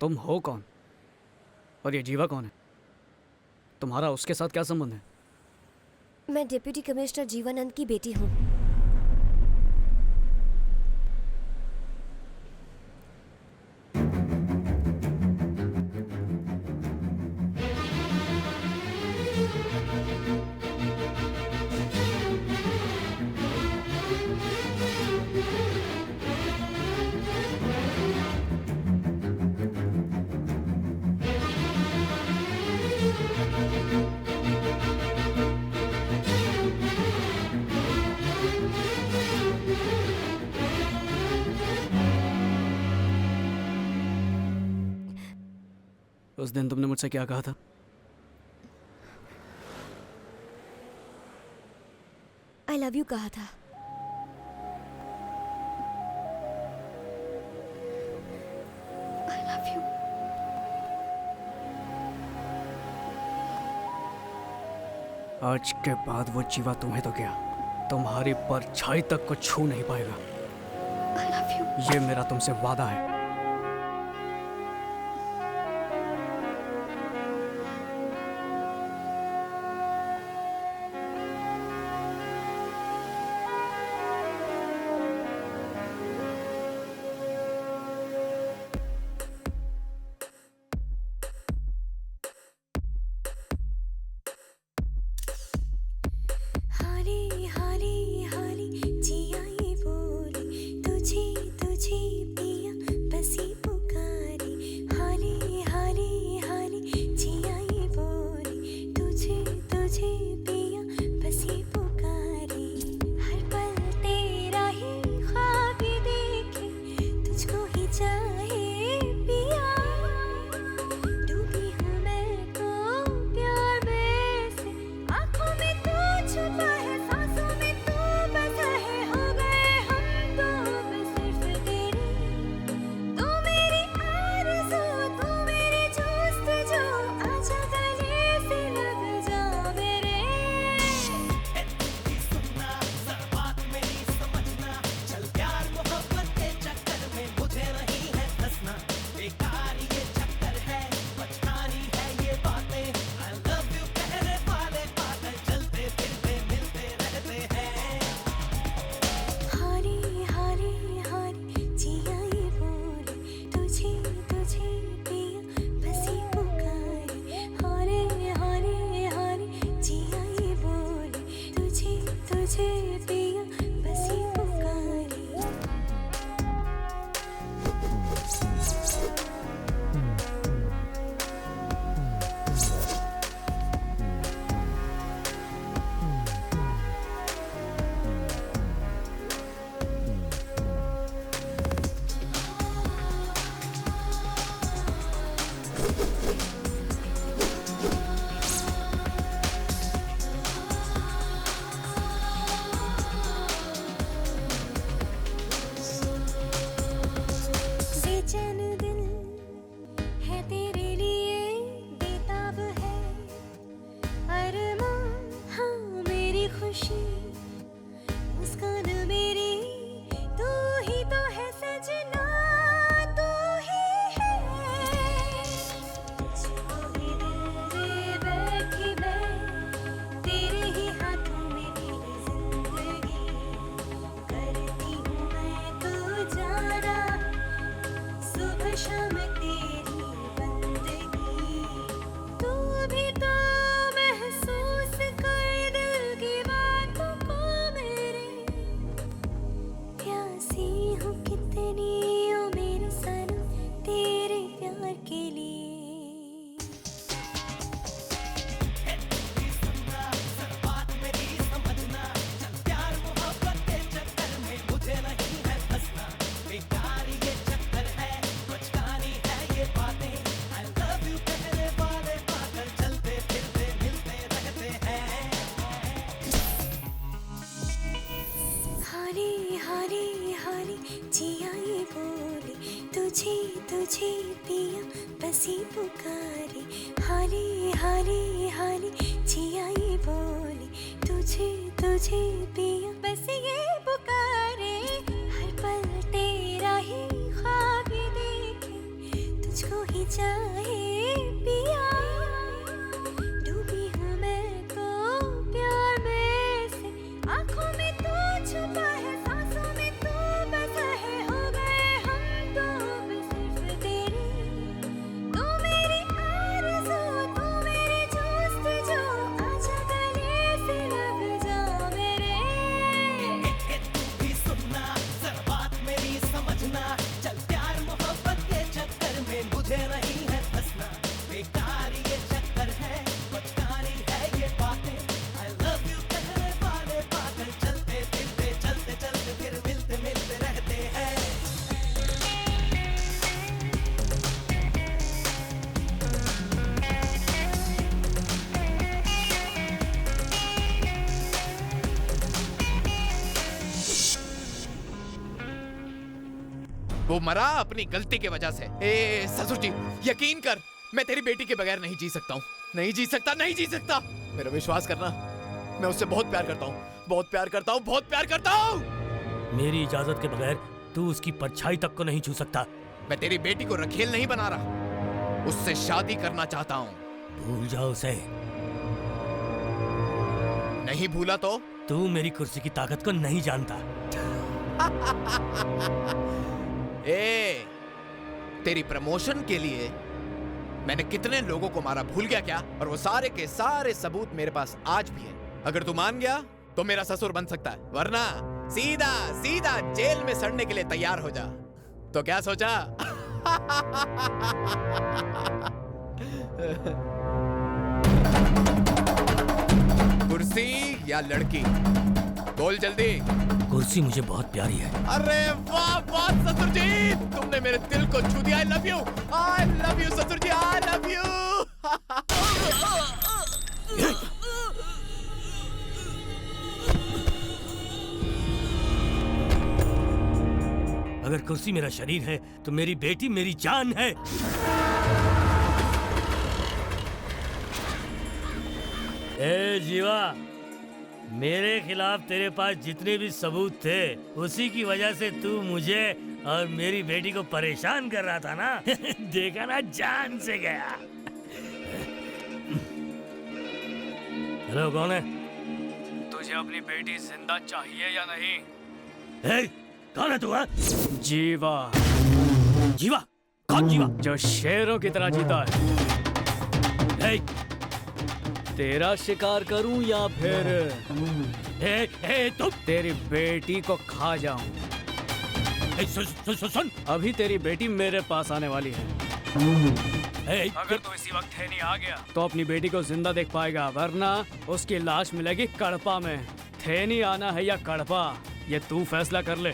S9: तुम हो कौन? और ये जीवा कौन है? तुम्हारा उसके साथ क्या संबंध है?
S5: मैं डिप्टी कमिश्नर जीवानंद की बेटी हूँ।
S9: उस दिन तुमने मुझसे क्या कहा था?
S5: आई लव यू कहा था। I love you.
S9: आज के बाद वो जीवा तुम्हें तो क्या, तुम्हारी परछाई तक को छू नहीं पाएगा।
S5: I love you.
S9: ये मेरा तुमसे वादा है।
S17: हाली हाली हाली जिया ये बोली, तुझे तुझे पिया बसी पुकारी। हाली हाली हाली जिया ये बोली, तुझे तुझे पिया बसी पुकारी। हर पल तेरा ही ख्वाब देखे, तुझको ही चाहे पिया। डूबी हूँ मैं तो प्यार में से, आँखों में तू छुपा है, सांसों में तू बसा है। हो गए हम तो बस सिर्फ तेरे, तू मेरी आरज़ू, तू मेरी जुस्तजू। आजा गले से लग जा मेरे। सुनना जरा बात मेरी समझना, चल प्यार मोहब्बत के चक्कर में मुझे नहीं है फंसना। बेकार ये चक्कर है, बचकानी है ये बातें। I love you कहने वाले पागल चलते फिरते मिलते रहते हैं। हारी हारी हारी जिया ये बोली, तुझे तुझे पिया बसी पुकारी। हारे हारे हारे जिया ये बोली, तुझे तुझे पिया बसी पुकारी। बेचैन दिल है तेरे लिए बेताब है। अरमां हाँ मेरी खुशी, मुस्कान मेरी तू ही तो है सजना, तू ही है। तुझको ही दिल दे बैठी मैं, तेरे ही हाथों में मेरी जिंदगी। करती हूँ मैं तो जाना, सुबह शाम तेरी बंदगी। तू भी तो महसूस कर दिल की बातों को मेरे। प्यासी हूँ कितनी ओ मेरे सनम, तेरे प्यार के लिए। बात मेरी समझना, चल प्यार मोहब्बत के चक्कर में मुझे नहीं है फंसना। बेकार ये चक्कर है, बचकानी है ये बातें। I love you कहने वाले पागल चलते फिरते मिलते रहते हैं। हारी हारी हारी जिया ये बोली, तुझे तुझे पिया बसी पुकारी। हारी हारी हारी जिया ये बोली, तुझे तुझे पिया बस ये पुकारे। हर पल तेरा ही ख्वाब देखे, तुझको मुझको ही चाहे पिया, डूबी हूँ मैं तो प्यार में से, आँखों में तू छुपा है, सांसों में तू बसा है, हो गए हम तो अब सिर्फ तेरे, तू मेरी आरज़ू, तू मेरी जुस्तजू, आजा गले से लग जा मेरे।
S14: तू भी सुनना, जरा बात मेरी समझना, चल प्यार मोहब्बत के चक्कर में मुझे नहीं है फंसना, बेकार ये चक्कर है, बचकानी है ये बातें, I love you कहने वाले पागल चलते फिरते, चलते चलते फिर मिलते मिलते रहते हैं।
S11: वो मरा अपनी गलती की वजह से। ए ससुर जी, यकीन कर, मैं तेरी बेटी के बगैर नहीं जी सकता हूँ, नहीं जी सकता, नहीं जी सकता। मेरा विश्वास करना, मैं उससे बहुत प्यार करता हूँ, बहुत प्यार करता हूँ, बहुत प्यार करता हूँ।
S12: मेरी इजाजत के बगैर तू उसकी परछाई तक को नहीं छू सकता।
S11: मैं तेरी बेटी को रखेल नहीं बना रहा, उससे शादी करना चाहता हूँ।
S12: भूल जाओ उसे।
S11: नहीं भूला तो?
S12: तू मेरी कुर्सी की ताकत को नहीं जानता।
S11: ए, तेरी प्रमोशन के लिए मैंने कितने लोगों को मारा भूल गया क्या? और वो सारे के सारे सबूत मेरे पास आज भी है। अगर तू मान गया तो मेरा ससुर बन सकता है, वरना सीधा सीधा जेल में सड़ने के लिए तैयार हो जा। तो क्या सोचा? कुर्सी या लड़की, बोल जल्दी।
S12: कुर्सी मुझे बहुत प्यारी है।
S11: अरे वाह वाह ससुर जी, तुमने मेरे दिल को छू दिया। आई लव यू ससुर जी, आई लव यू।
S12: अगर कुर्सी मेरा शरीर है तो मेरी बेटी मेरी जान है। ए जीवा, मेरे खिलाफ तेरे पास जितने भी सबूत थे उसी की वजह से तू मुझे और मेरी बेटी को परेशान कर रहा था ना। देखा ना, जान से गया। हेलो, कौन है?
S9: तुझे अपनी बेटी जिंदा चाहिए या नहीं?
S12: ए, कौन है तू?
S9: जीवा।
S12: जीवा? कौन जीवा?
S9: जो शेरों की तरह जीता है।
S12: ए,
S9: तेरा शिकार करूं या फिर
S12: तुम
S9: तेरी बेटी को खा जाऊं?
S12: सुन,
S9: अभी तेरी बेटी मेरे पास आने वाली है। अगर तू इसी वक्त थेनी आ गया तो अपनी बेटी को जिंदा देख पाएगा, वरना उसकी लाश मिलेगी कड़पा में। थेनी आना है या कड़पा, ये तू फैसला कर ले।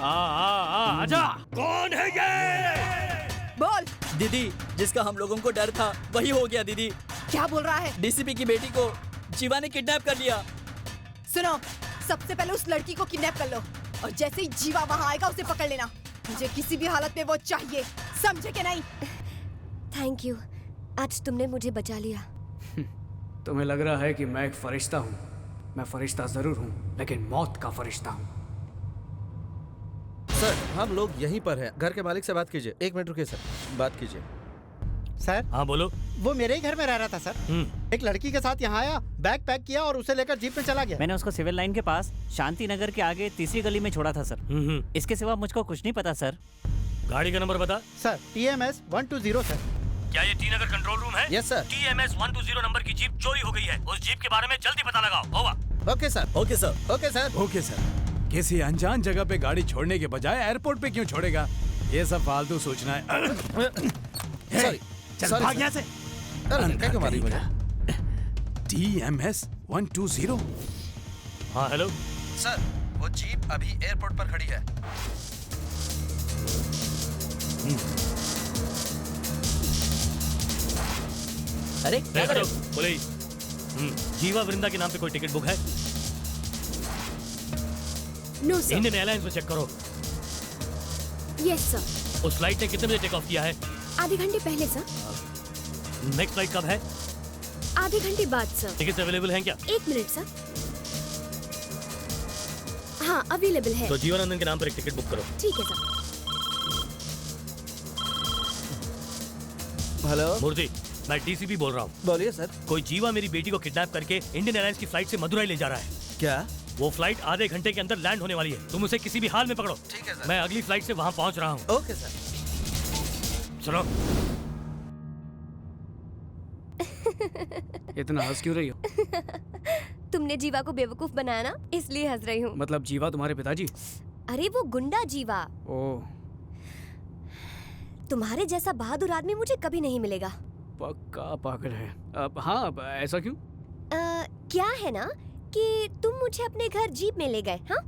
S9: आजा।
S12: कौन है ये?
S2: बोल।
S1: दीदी, जिसका हम लोगों को डर था वही हो गया। दीदी,
S2: क्या बोल रहा है?
S1: डीसीपी की बेटी को जीवा ने किडनैप कर लिया।
S2: सुनो, सबसे पहले उस लड़की को किडनैप कर लो और जैसे ही जीवा वहाँ आएगा उसे पकड़ लेना। मुझे किसी भी हालत में वो चाहिए, समझे कि नहीं?
S5: थैंक यू, आज तुमने मुझे बचा लिया।
S9: तुम्हें लग रहा है कि मैं एक फरिश्ता हूँ। मैं फरिश्ता जरूर हूँ, लेकिन मौत का फरिश्ता हूँ।
S7: सर, हम लोग यहीं पर हैं। घर के मालिक से बात कीजिए। 1 मिनट रुकिए सर, बात कीजिए।
S16: सर।
S12: हाँ बोलो।
S16: वो मेरे ही घर में रह रहा था सर। एक लड़की के साथ यहाँ आया, बैग पैक किया और उसे लेकर जीप में चला गया।
S18: मैंने उसको सिविल लाइन के पास शांति नगर के आगे तीसरी गली में छोड़ा था सर। इसके सिवा मुझको कुछ नहीं पता सर।
S12: गाड़ी का नंबर बता।
S16: Sir, TMS 120 sir.
S12: क्या ये टी नगर कंट्रोल रूम है?
S7: Yes sir.
S12: TMS 120 नंबर की जीप चोरी हो गई है। उस जीप के बारे में जल्दी पता लगाओ। Over.
S7: Okay sir.
S1: Okay sir.
S7: Okay sir.
S3: Okay sir. किसी अनजान जगह पे गाड़ी छोड़ने के बजाय एयरपोर्ट पे क्यों छोड़ेगा? ये सब फालतू सोचना है।
S7: सॉरी,
S3: चल भाग यहाँ से।
S7: क्या क्यों मारी मुझे?
S3: TMS 120।
S12: हाँ हेलो
S6: सर, वो जीप अभी एयरपोर्ट पर खड़ी है।
S1: अरे क्या कर रहे हो?
S12: पुलिस। जीवा वृंदा के नाम पे कोई टिकट बुक है?
S5: No sir.
S12: इंडियन एयरलाइंस में चेक करो।
S5: Yes sir.
S12: उस फ्लाइट ने कितने बजे टेक ऑफ किया है?
S5: आधे घंटे पहले सर।
S12: नेक्स्ट फ्लाइट कब है?
S5: आधे घंटे बाद सर।
S12: टिकट अवेलेबल हैं क्या?
S5: 1 मिनट सर। हाँ अवेलेबल है।
S12: तो जीवानंदन के नाम पर एक टिकट बुक करो।
S5: ठीक है सर।
S7: हेलो
S12: मूर्ति, मैं डीसीपी बोल रहा हूँ।
S7: बोलिए सर।
S12: कोई जीवा मेरी बेटी को किडनैप करके इंडियन एयरलाइंस की फ्लाइट से मदुरई ले जा रहा है।
S7: क्या?
S12: वो फ्लाइट आधे घंटे के अंदर लैंड होने वाली है। तुम उसे किसी भी हाल में पकड़ो।
S7: ठीक है सर।
S12: मैं अगली फ्लाइट से वहाँ पहुँच रहा हूँ।
S7: Okay sir.
S12: चलो।
S9: इतना हंस क्यों रही हो?
S5: तुमने जीवा को बेवकूफ बनाया ना, इसलिए हंस रही हूँ।
S9: मतलब जीवा तुम्हारे पिताजी?
S5: अरे वो गुंडा जीवा।
S9: ओह,
S5: तुम्हारे जैसा बहादुर आदमी मुझे कभी नहीं मिलेगा।
S9: पक्का पागल है। अब हाँ, अब ऐसा क्यों?
S5: क्या है ना कि तुम मुझे अपने घर जीप में ले गए। हाँ,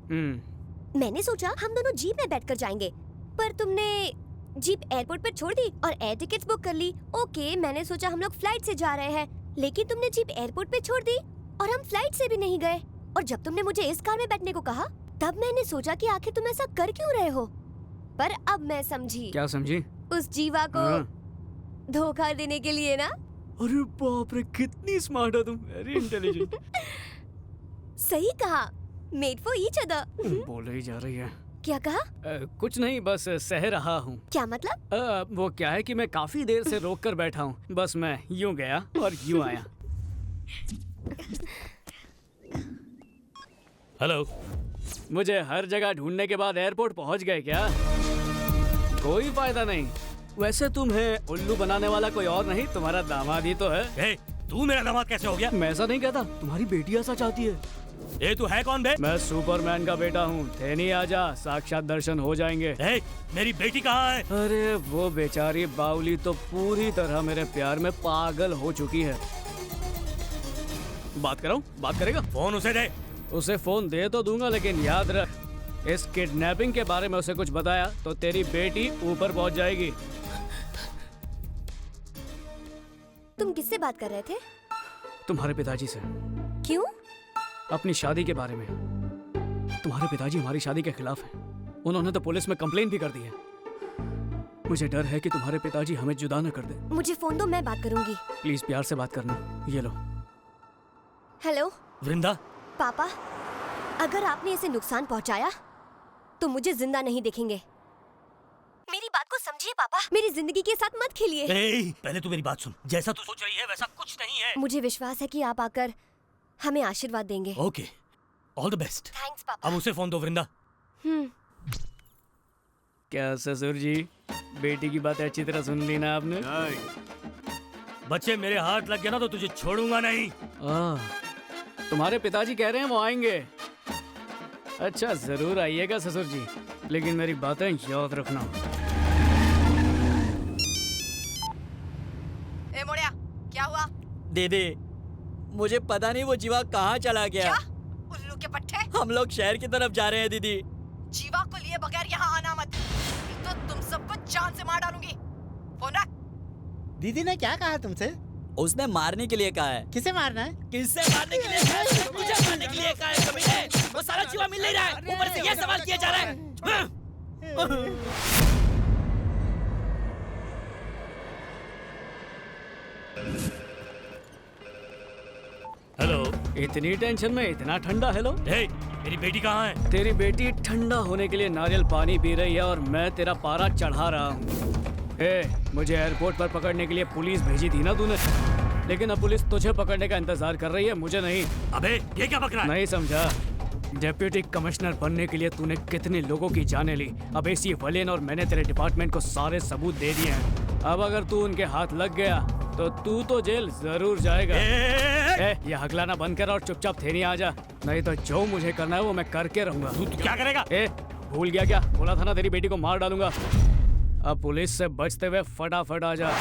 S5: मैंने सोचा हम दोनों जीप में बैठकर जाएंगे, पर तुमने जीप एयरपोर्ट पर छोड़ दी और एयर टिकट्स बुक कर ली। ओके, मैंने सोचा हम लोग फ्लाइट से जा रहे हैं, लेकिन तुमने जीप एयरपोर्ट पे छोड़ दी और हम फ्लाइट से भी नहीं गए। और जब तुमने मुझे इस कार में बैठने को कहा, तब मैंने सोचा कि आखिर तुम ऐसा कर क्यों रहे हो। पर अब मैं समझी।
S9: क्या समझी?
S5: उस जीवा को धोखा देने के लिए ना।
S9: अरे बाप रे, कितनी स्मार्ट हो तुम। Very intelligent.
S5: सही कहा, मेड फॉर ईच अदर।
S9: बोल ही जा रही है।
S5: क्या कहा?
S9: कुछ नहीं, बस सह रहा हूँ।
S5: क्या मतलब?
S9: वो क्या है कि मैं काफी देर से रोक कर बैठा हूँ। बस मैं यूँ गया और यूँ आया।
S12: हेलो।
S9: मुझे हर जगह ढूंढने के बाद एयरपोर्ट पहुँच गए क्या? कोई फायदा नहीं। वैसे तुम्हें उल्लू बनाने वाला कोई और नहीं, तुम्हारा दामाद ही तो है।
S12: तू मेरा दामाद कैसे हो गया?
S9: मैं ऐसा नहीं कहता, तुम्हारी बेटी ऐसा चाहती है।
S12: ये तू है कौन बे?
S9: मैं सुपरमैन का बेटा हूँ। थेनी आजा, साक्षात दर्शन हो जाएंगे।
S12: मेरी बेटी कहाँ है?
S9: अरे वो बेचारी बाउली तो पूरी तरह मेरे प्यार में पागल हो चुकी है। बात कराऊं? बात करेगा?
S12: फोन उसे दे।
S9: उसे फोन दे तो दूंगा, लेकिन याद रख, इस किडनैपिंग के बारे में उसे कुछ बताया तो तेरी बेटी ऊपर पहुंच जाएगी।
S5: तुम किससे बात कर रहे थे?
S9: तुम्हारे पिताजी से।
S5: क्यों?
S9: अपनी शादी के बारे में। तुम्हारे पिताजी हमारी शादी के खिलाफ हैं। उन्होंने तो पुलिस में कंप्लेन भी कर दी है। मुझे डर है कि तुम्हारे पिताजी हमें जुदा न कर दे।
S5: मुझे फोन दो, मैं बात करूंगी।
S9: प्लीज प्यार से बात करना। ये लो।
S5: हेलो
S12: वृंदा।
S5: पापा, अगर आपने इसे नुकसान पहुंचाया तो मुझे जिंदा नहीं देखेंगे। मेरी बात को समझिए पापा, मेरी जिंदगी के साथ मत खेलिए।
S12: पहले तू मेरी बात सुन। जैसा तू सोच रही है वैसा कुछ नहीं है।
S5: मुझे विश्वास है कि आप आकर हमें आशीर्वाद देंगे।
S12: Okay, all the best.
S5: Thanks पापा।
S12: अब उसे फोन दो वृंदा।
S9: क्या ससुर जी, बेटी की बातें अच्छी तरह सुन ली ना आपने?
S12: बच्चे मेरे हाथ लग गया ना तो तुझे छोड़ूंगा नहीं।
S9: तुम्हारे पिताजी कह रहे हैं वो आएंगे। अच्छा, जरूर आइएगा ससुर जी, लेकिन मेरी बातें याद रखना।
S2: ए मोड़िया, क्या हुआ?
S1: दीदी, मुझे पता नहीं वो जीवा कहाँ चला गया।
S2: क्या? उल्लू के पट्टे?
S1: हम लोग शहर की तरफ जा रहे हैं दीदी।
S2: जीवा को लिए बगैर यहाँ आना मत, नहीं तो तुम सबको जान से मार डालूंगी। फोन रख।
S16: दीदी ने क्या कहा तुमसे?
S1: उसने मारने के लिए कहा है।
S16: किसे मारना है?
S1: किससे मारने के लिए कहा है? मुझे मारने के लिए कहा है कमीने। वो सारा जीवा मिल नहीं रहा है, ऊपर से ये सवाल किया जा रहा है।
S12: हेलो।
S9: इतनी टेंशन में इतना ठंडा हेलो?
S12: मेरी बेटी कहाँ है?
S9: तेरी बेटी ठंडा होने के लिए नारियल पानी पी रही है और मैं तेरा पारा चढ़ा रहा हूँ। मुझे एयरपोर्ट पर पकड़ने के लिए पुलिस भेजी थी ना तूने, लेकिन अब पुलिस तुझे पकड़ने का इंतजार कर रही है, मुझे नहीं।
S12: अबे ये क्या बक रहा है?
S9: नहीं समझा? डिप्टी कमिश्नर बनने के लिए तूने कितने लोगों की जानें ली। अब एसी वलेन और मैंने तेरे डिपार्टमेंट को सारे सबूत दे दिए हैं। अब अगर तू उनके हाथ लग गया तो तू तो जेल जरूर जाएगा। ये हकलाना बंद कर और चुपचाप थेनी आ जा, नहीं तो जो मुझे करना है वो मैं करके रहूंगा।
S12: तू क्या करेगा?
S9: भूल गया क्या? बोला था ना तेरी बेटी को मार डालूंगा। अब पुलिस से बचते हुए फटाफट आ जा।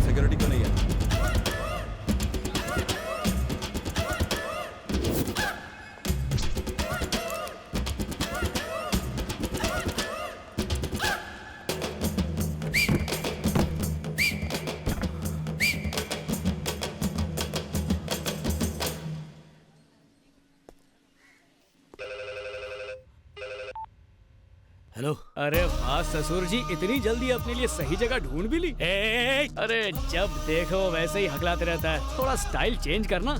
S7: सिक्योरिटी क्यों नहीं है?
S12: हेलो।
S9: अरे वाह ससुर जी, इतनी जल्दी अपने लिए सही जगह ढूंढ भी ली। अरे जब देखो वैसे ही हकलाते रहता है, थोड़ा स्टाइल चेंज करना।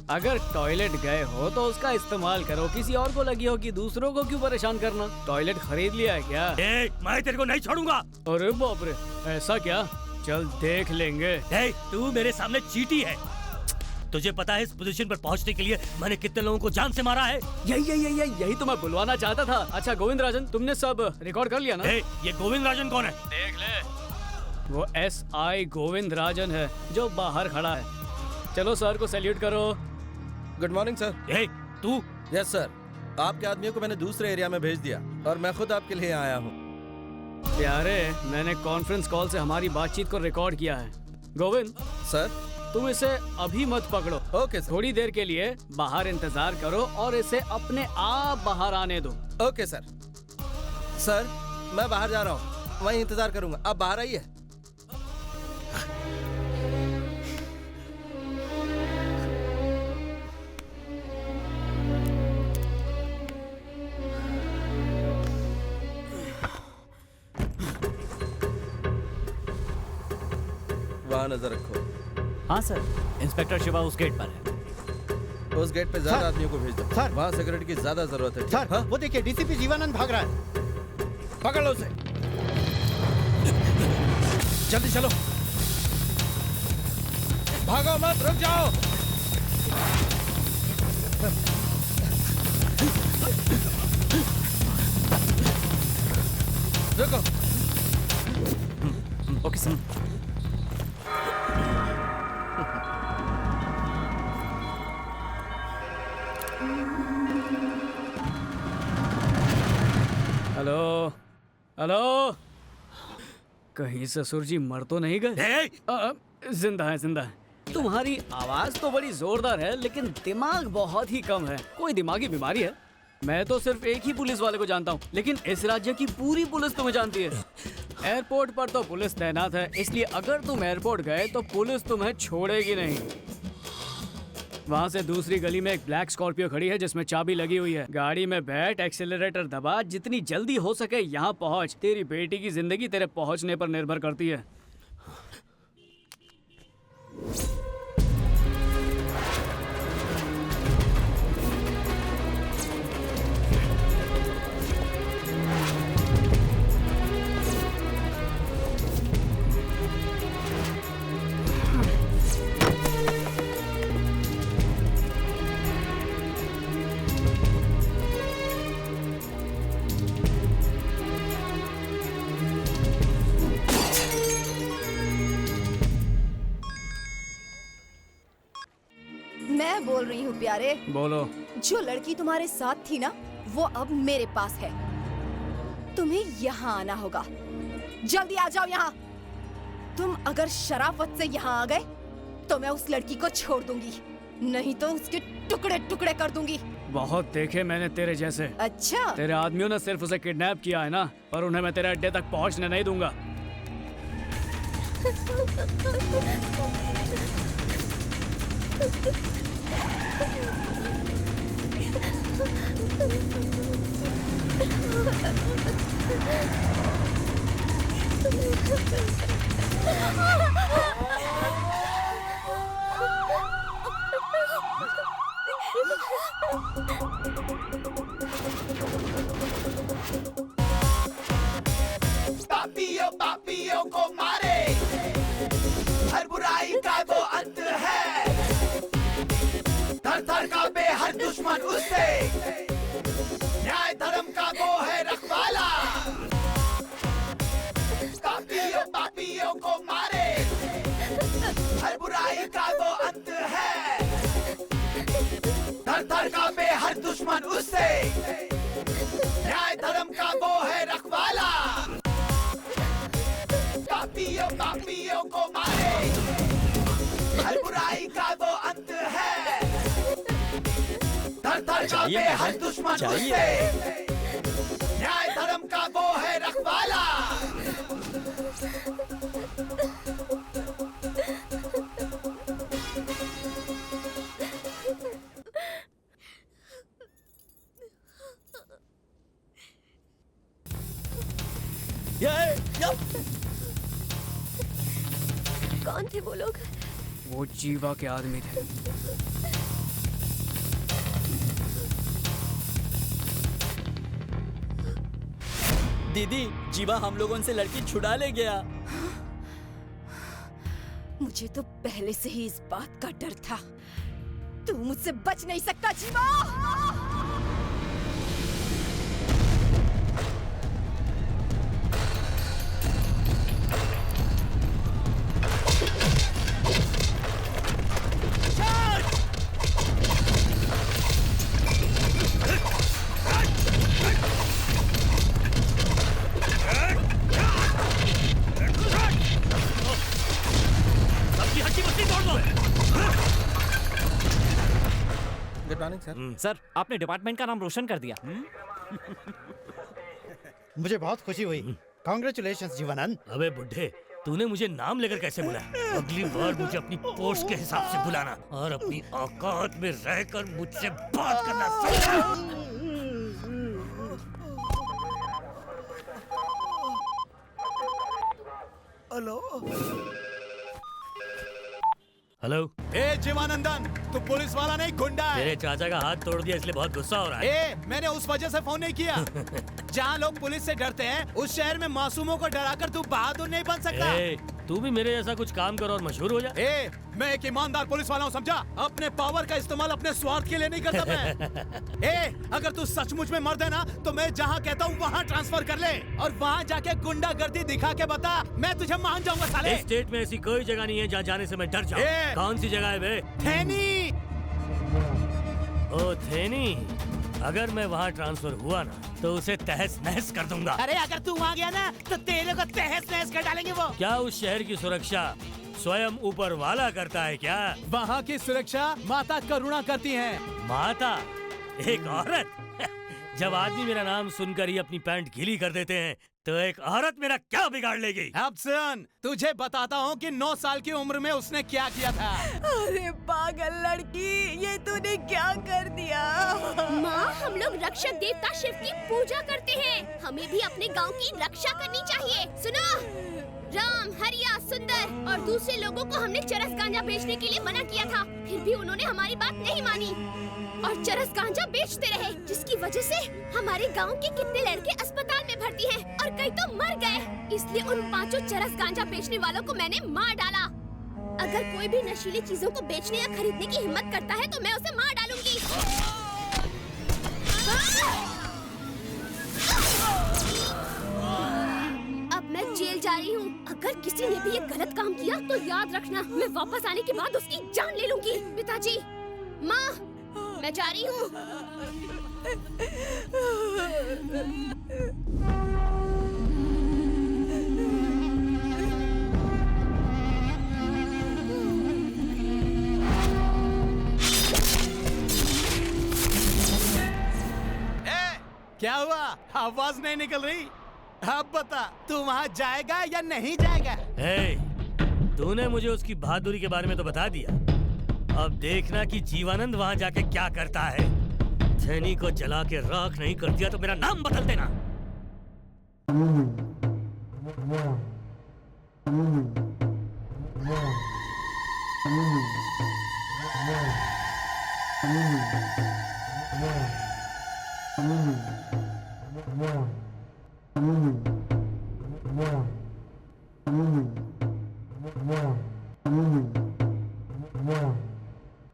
S9: अगर टॉयलेट गए हो तो उसका इस्तेमाल करो, किसी और को लगी हो कि दूसरों को क्यों परेशान करना। टॉयलेट खरीद लिया है क्या?
S12: मैं तेरे को नहीं छोड़ूंगा।
S9: अरे बाप रे, ऐसा क्या? चल देख लेंगे।
S12: तू मेरे सामने चीटी है। तुझे पता है इस पोजीशन पर पहुंचने के लिए मैंने कितने लोगों को जान से मारा है?
S9: यही तो मैं बुलवाना चाहता था। अच्छा गोविंद राजन, तुमने सब रिकॉर्ड कर लिया ना?
S12: ये गोविंद राजन कौन है?
S9: देख ले, वो SI गोविंद राजन है जो बाहर खड़ा है। चलो सर को सैल्यूट करो।
S7: Good morning sir.
S12: तू?
S7: यस सर, आपके आदमियों को मैंने दूसरे एरिया में भेज दिया और मैं खुद आपके लिए आया हूँ।
S9: प्यारे, मैंने कॉन्फ्रेंस कॉल से हमारी बातचीत को रिकॉर्ड किया है। गोविंद
S7: सर,
S9: तुम इसे अभी मत पकड़ो।
S7: Okay sir.
S9: थोड़ी देर के लिए बाहर इंतजार करो और इसे अपने आप बाहर आने दो।
S7: Okay sir. सर, मैं बाहर जा रहा हूँ, वहीं इंतजार करूंगा, आप बाहर आइए। वहाँ नजर रखो।
S18: हाँ सर, इंस्पेक्टर शिवा उस गेट पर है।
S7: उस गेट पे ज्यादा आदमियों को भेज दो।
S16: सर,
S7: वहाँ सिक्योरिटी की ज्यादा जरूरत है।
S16: सर, वो देखिए डीसीपी जीवानंद भाग रहा है।
S7: पकड़ लो उसे। जल्दी चलो, भागो मत, रुक जाओ। रुको।
S18: Okay sir.
S9: हेलो हेलो, कहीं ससुर जी मर तो नहीं गए? जिंदा है, जिंदा है। तुम्हारी आवाज तो बड़ी जोरदार है लेकिन दिमाग बहुत ही कम है। कोई दिमागी बीमारी है? मैं तो सिर्फ एक ही पुलिस वाले को जानता हूँ, लेकिन इस राज्य की पूरी पुलिस तुम्हें जानती है। एयरपोर्ट पर तो पुलिस तैनात है, इसलिए अगर तुम एयरपोर्ट गए तो पुलिस तुम्हें छोड़ेगी नहीं। वहाँ से दूसरी गली में एक ब्लैक स्कॉर्पियो खड़ी है जिसमें चाबी लगी हुई है। गाड़ी में बैठ, एक्सेलरेटर दबा, जितनी जल्दी हो सके यहाँ पहुँच। तेरी बेटी की जिंदगी तेरे पहुँचने पर निर्भर करती है।
S2: मैं बोल रही हूँ प्यारे।
S9: बोलो।
S2: जो लड़की तुम्हारे साथ थी ना, वो अब मेरे पास है। तुम्हें यहाँ आना होगा। जल्दी आ जाओ यहाँ। तुम अगर शराफत से यहाँ आ गए तो मैं उस लड़की को छोड़ दूंगी, नहीं तो उसके टुकड़े टुकड़े कर दूंगी।
S9: बहुत देखे मैंने तेरे जैसे।
S2: अच्छा?
S9: तेरे आदमियों ने सिर्फ उसे किडनैप किया है ना, पर उन्हें मैं तेरे अड्डे तक पहुँचने नहीं दूंगा।
S14: पापियों को मारे, हर बुराई का वो अंत है। थर थर कांपे हर दुश्मन उससे, न्याय धर्म का वो है रखवाला। पापियों को मारे, हर बुराई का वो अंत है। थर थर कांपे हर दुश्मन उससे, न्याय धर्म का वो है रखवाला। पापियों को मारे, हर बुराई का वो अंत है। थर थर कांपे हर दुश्मन उससे, न्याय धर्म का वो है रखवाला।
S5: कौन थे वो लोग?
S9: वो जीवा के आदमी थे।
S1: दीदी, जीवा हम लोगों से लड़की छुड़ा ले गया।
S2: मुझे तो पहले से ही इस बात का डर था। तू मुझसे बच नहीं सकता जीवा।
S7: Good morning sir.
S18: सर, आपने डिपार्टमेंट का नाम रोशन कर दिया।
S16: मुझे बहुत खुशी हुई। कांग्रेचुलेशंस जीवानंद।
S12: अबे बुड्ढे, तूने मुझे नाम लेकर कैसे बुलाया? अगली बार मुझे अपनी पोस्ट के हिसाब से बुलाना और अपनी औकात में रहकर मुझसे बात करना समझा?
S4: Hello
S12: hello.
S4: ए जीवानंदन, तू पुलिस वाला नहीं गुंडा है।
S12: तेरे चाचा का हाथ तोड़ दिया इसलिए बहुत गुस्सा हो रहा है।
S4: ए, मैंने उस वजह से फोन नहीं किया। जहाँ लोग पुलिस से डरते हैं, उस शहर में मासूमों को डराकर तू बहादुर नहीं बन सकता।
S12: तू भी मेरे जैसा कुछ काम कर और मशहूर हो जा।
S4: मैं एक ईमानदार पुलिस वाला हूँ, समझा? अपने पावर का इस्तेमाल अपने स्वार्थ के लिए नहीं करता मैं। अगर तू सचमुच में मर्द है ना, तो मैं जहाँ कहता हूँ वहाँ ट्रांसफर कर ले और वहाँ जाके गुंडागर्दी दिखा के बता, मैं तुझे मान जाऊंगा साले।
S12: इस स्टेट में ऐसी कोई जगह नहीं है जहाँ जाने से मैं डर जाऊँ। कौन सी जगह है बे?
S4: थेनी।
S12: ओ थेनी, अगर मैं वहाँ ट्रांसफर हुआ ना तो उसे तहस नहस कर दूंगा।
S4: अरे अगर तू वहाँ गया ना तो तेरे को तहस नहस कर डालेंगे वो।
S12: क्या उस शहर की सुरक्षा स्वयं ऊपर वाला करता है क्या?
S4: वहाँ की सुरक्षा माता करुणा करती है।
S12: माता? एक औरत? जब आदमी मेरा नाम सुनकर ही अपनी पैंट गीली कर देते हैं तो एक औरत मेरा क्या बिगाड़ लेगी?
S4: अब सुन, तुझे बताता हूँ कि 9 साल की उम्र में उसने क्या किया था।
S2: अरे पागल लड़की, ये तूने क्या कर दिया?
S5: माँ, हम लोग रक्षक देवता शिव की पूजा करते हैं। हमें भी अपने गांव की रक्षा करनी चाहिए। सुनो, राम, हरिया, सुंदर और दूसरे लोगों को हमने चरस गांजा बेचने के लिए मना किया था, फिर भी उन्होंने हमारी बात नहीं मानी और चरस गांजा बेचते रहे, जिसकी वजह से हमारे गांव के कितने लड़के अस्पताल में भर्ती हैं और कई तो मर गए। इसलिए उन 5 चरस गांजा बेचने वालों को मैंने मार डाला। अगर कोई भी नशीली चीजों को बेचने या खरीदने की हिम्मत करता है तो मैं उसे मार डालूंगी। अब मैं जेल जा रही हूँ। अगर किसी ने भी ये गलत काम किया तो याद रखना, मैं वापस आने के बाद उसकी जान ले लूंगी। पिताजी, माँ, मैं जा रही हूँ।
S4: क्या हुआ? आवाज नहीं निकल रही? अब बता, तू वहाँ जाएगा या नहीं जाएगा?
S12: तूने मुझे उसकी बहादुरी के बारे में तो बता दिया, अब देखना कि जीवानंद वहाँ जाके क्या करता है। थेनी को जला के राख नहीं कर दिया तो मेरा नाम बदल देना।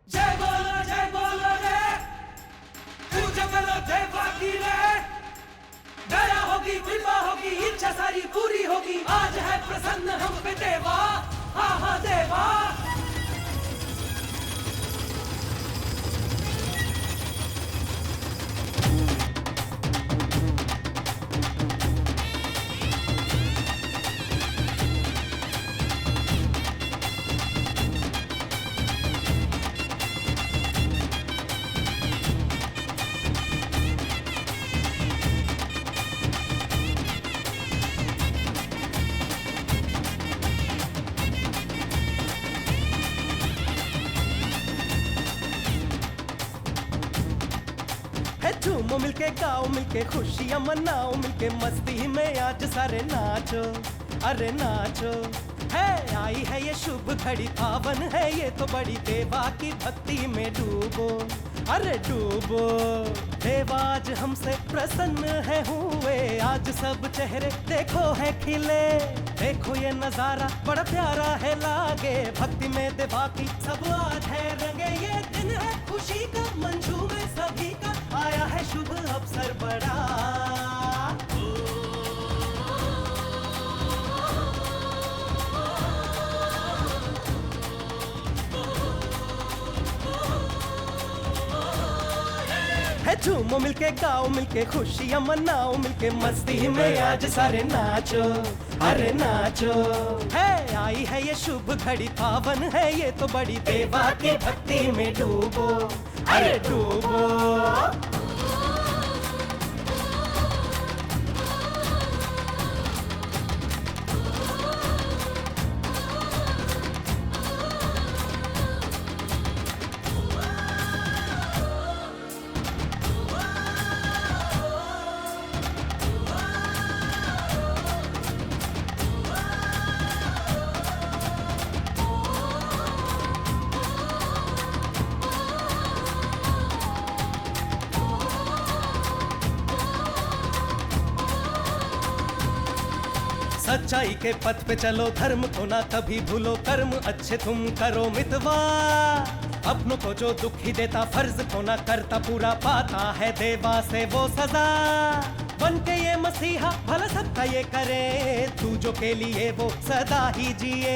S14: जय बोलो रे, पूजा करो देवा की रे। दया होगी, कृपा होगी, इच्छा सारी पूरी होगी। आज है प्रसन्न हम पे देवा, हाँ हाँ देवा।
S19: झूमो मिलके, गाओ मिलके, खुशियाँ मनाओ मिलके, मस्ती में आज सारे नाचो, अरे नाचो। है आई है ये शुभ शुभ घड़ी पावन है ये तो बड़ी देवा की भक्ति में डूबो, अरे डूबो। देवा आज हमसे प्रसन्न है हुए, आज सब चेहरे देखो है खिले। देखो ये नजारा बड़ा प्यारा है लागे, भक्ति में देवा की सब आज है रंगे। ये दिन है खुशी का, मंजू में सभी का आया है शुभ अवसर बड़ा। है झूमो मिलके, गाओ मिलके, खुशियां मनाओ मिलके, मस्ती में आज सारे नाचो, अरे नाचो। है आई है ये शुभ घड़ी पावन है ये तो बड़ी देवा की भक्ति में डूबो, अरे डूबो। सच्चाई के पथ पे चलो, धर्म को ना कभी भूलो, कर्म अच्छे तुम करो मितवा। अपनों को जो दुख ही देता, फर्ज को ना करता पूरा, पाता है देवा से वो सजा। बन के ये मसीहा भला सबका ये करे, तू जो के लिए वो सदा ही जिए।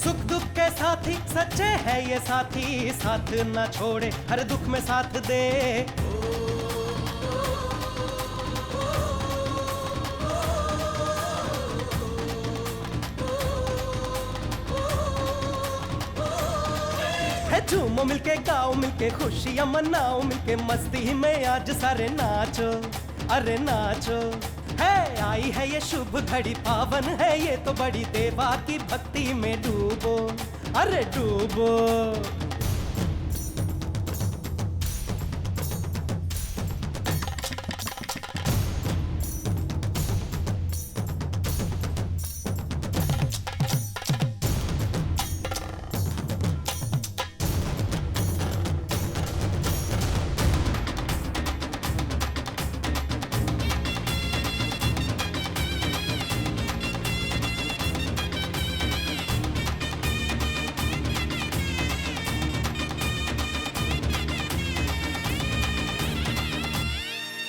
S19: सुख दुख के साथी सच्चे है ये साथी, साथ ना छोड़े हर दुख में साथ दे। झूमो मिलके, गाओ मिलके, खुशियां मनाओ मिलके, मस्ती में आज सारे नाचो, अरे नाचो। है आई है ये शुभ घड़ी पावन है ये तो बड़ी देवा की भक्ति में डूबो, अरे डूबो।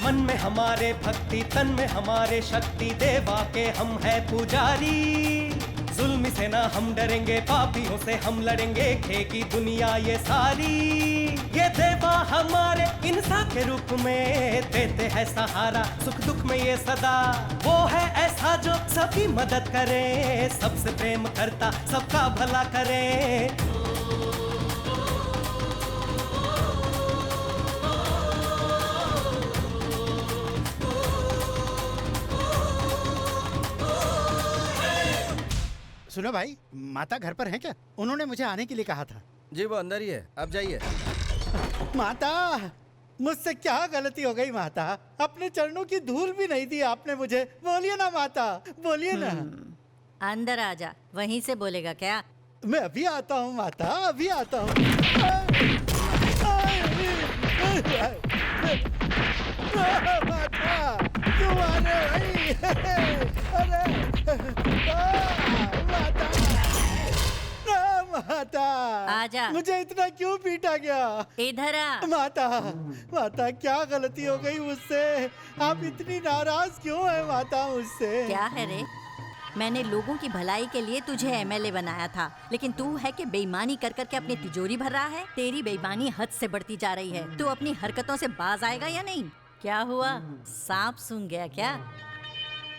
S19: मन में हमारे भक्ति, तन में हमारे शक्ति, देवा के हम है पुजारी। जुल्म से ना हम डरेंगे, पापियों से हम लड़ेंगे, खेगी दुनिया ये सारी। ये देवा हमारे इंसान के रूप में देते हैं सहारा, सुख दुख में ये सदा। वो है ऐसा जो सबकी मदद करे, सबसे प्रेम करता, सबका भला करे।
S16: सुनो भाई, माता घर पर है क्या? उन्होंने मुझे आने के लिए कहा था।
S7: जी वो अंदर ही है, आप जाइए।
S16: माता, मुझसे क्या गलती हो गई माता? अपने चरणों की धूल भी नहीं दी आपने मुझे। बोलिए ना माता, बोलिए ना।
S20: अंदर आ जा, वहीं से बोलेगा क्या?
S16: मैं अभी आता हूँ माता, अभी आता हूँ। माता, क्यों आ रहे भाई? माता,
S20: आजा।
S16: मुझे इतना क्यों पीटा गया?
S20: इधर आ।
S16: माता, माता क्या गलती हो गई मुझसे? आप इतनी नाराज क्यों है माता मुझसे?
S20: क्या है रे? मैंने लोगों की भलाई के लिए तुझे एमएलए बनाया था, लेकिन तू है कि बेईमानी कर करके अपनी तिजोरी भर रहा है। तेरी बेईमानी हद से बढ़ती जा रही है। तू अपनी हरकतों से बाज आएगा या नहीं? क्या हुआ, सांप सूंघ गया क्या?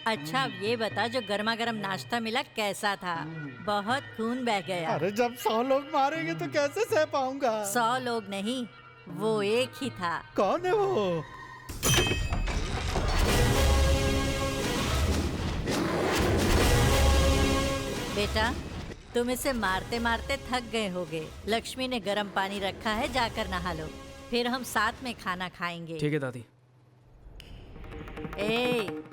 S20: अच्छा अब ये बता, जो गर्मा गर्म नाश्ता मिला कैसा था? बहुत खून बह गया।
S16: अरे जब 100 लोग मारेंगे तो कैसे सह पाऊंगा?
S20: 100 लोग नहीं, वो एक ही था।
S16: कौन है वो?
S20: बेटा, तुम इसे मारते मारते थक गए होगे। लक्ष्मी ने गर्म पानी रखा है, जाकर नहा लो, फिर हम साथ में खाना खाएंगे।
S9: ठीक है दादी।
S20: ए,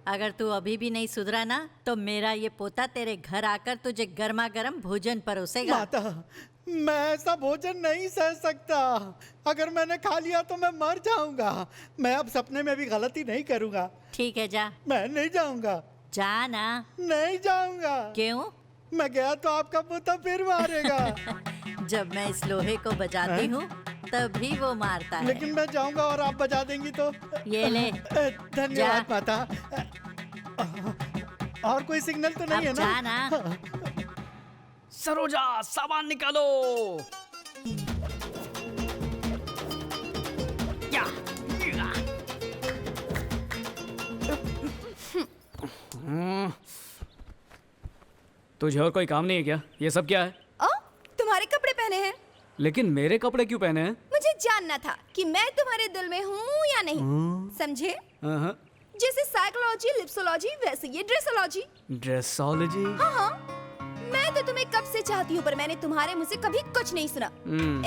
S20: अगर तू अभी भी नहीं सुधरा ना तो मेरा ये पोता तेरे घर आकर तुझे गर्मा गर्म भोजन परोसेगा।
S16: माता, मैं ऐसा भोजन नहीं सह सकता। अगर मैंने खा लिया तो मैं मर जाऊंगा। मैं अब सपने में भी गलती नहीं करूंगा।
S20: ठीक है जा।
S16: मैं नहीं जाऊंगा।
S20: जा ना।
S16: नहीं जाऊंगा।
S20: क्यों?
S16: मैं गया तो आपका पोता फिर मारेगा।
S20: जब मैं इस लोहे को बजाती हूँ तभी वो मारता है।
S16: लेकिन मैं जाऊंगा और आप बजा देंगी तो।
S20: ये ले।
S16: धन्यवाद माता। और कोई सिग्नल तो नहीं है ना?
S20: जाना।
S9: सरोजा, सामान निकालो। या, या। तुझे और कोई काम नहीं है क्या? ये सब क्या है?
S2: तुम्हारे कपड़े पहने हैं।
S9: लेकिन मेरे कपड़े क्यों पहने हैं?
S2: मुझे जानना था कि मैं तुम्हारे दिल में हूँ या नहीं। समझे? जैसे साइकोलॉजी, लिप्सोलॉजी, वैसे ये ड्रेसोलॉजी।
S9: ड्रेसोलॉजी?
S2: हाँ, मैं तो तुम्हें कब से चाहती हूँ, पर मैंने तुम्हारे मुंह से कभी कुछ नहीं सुना,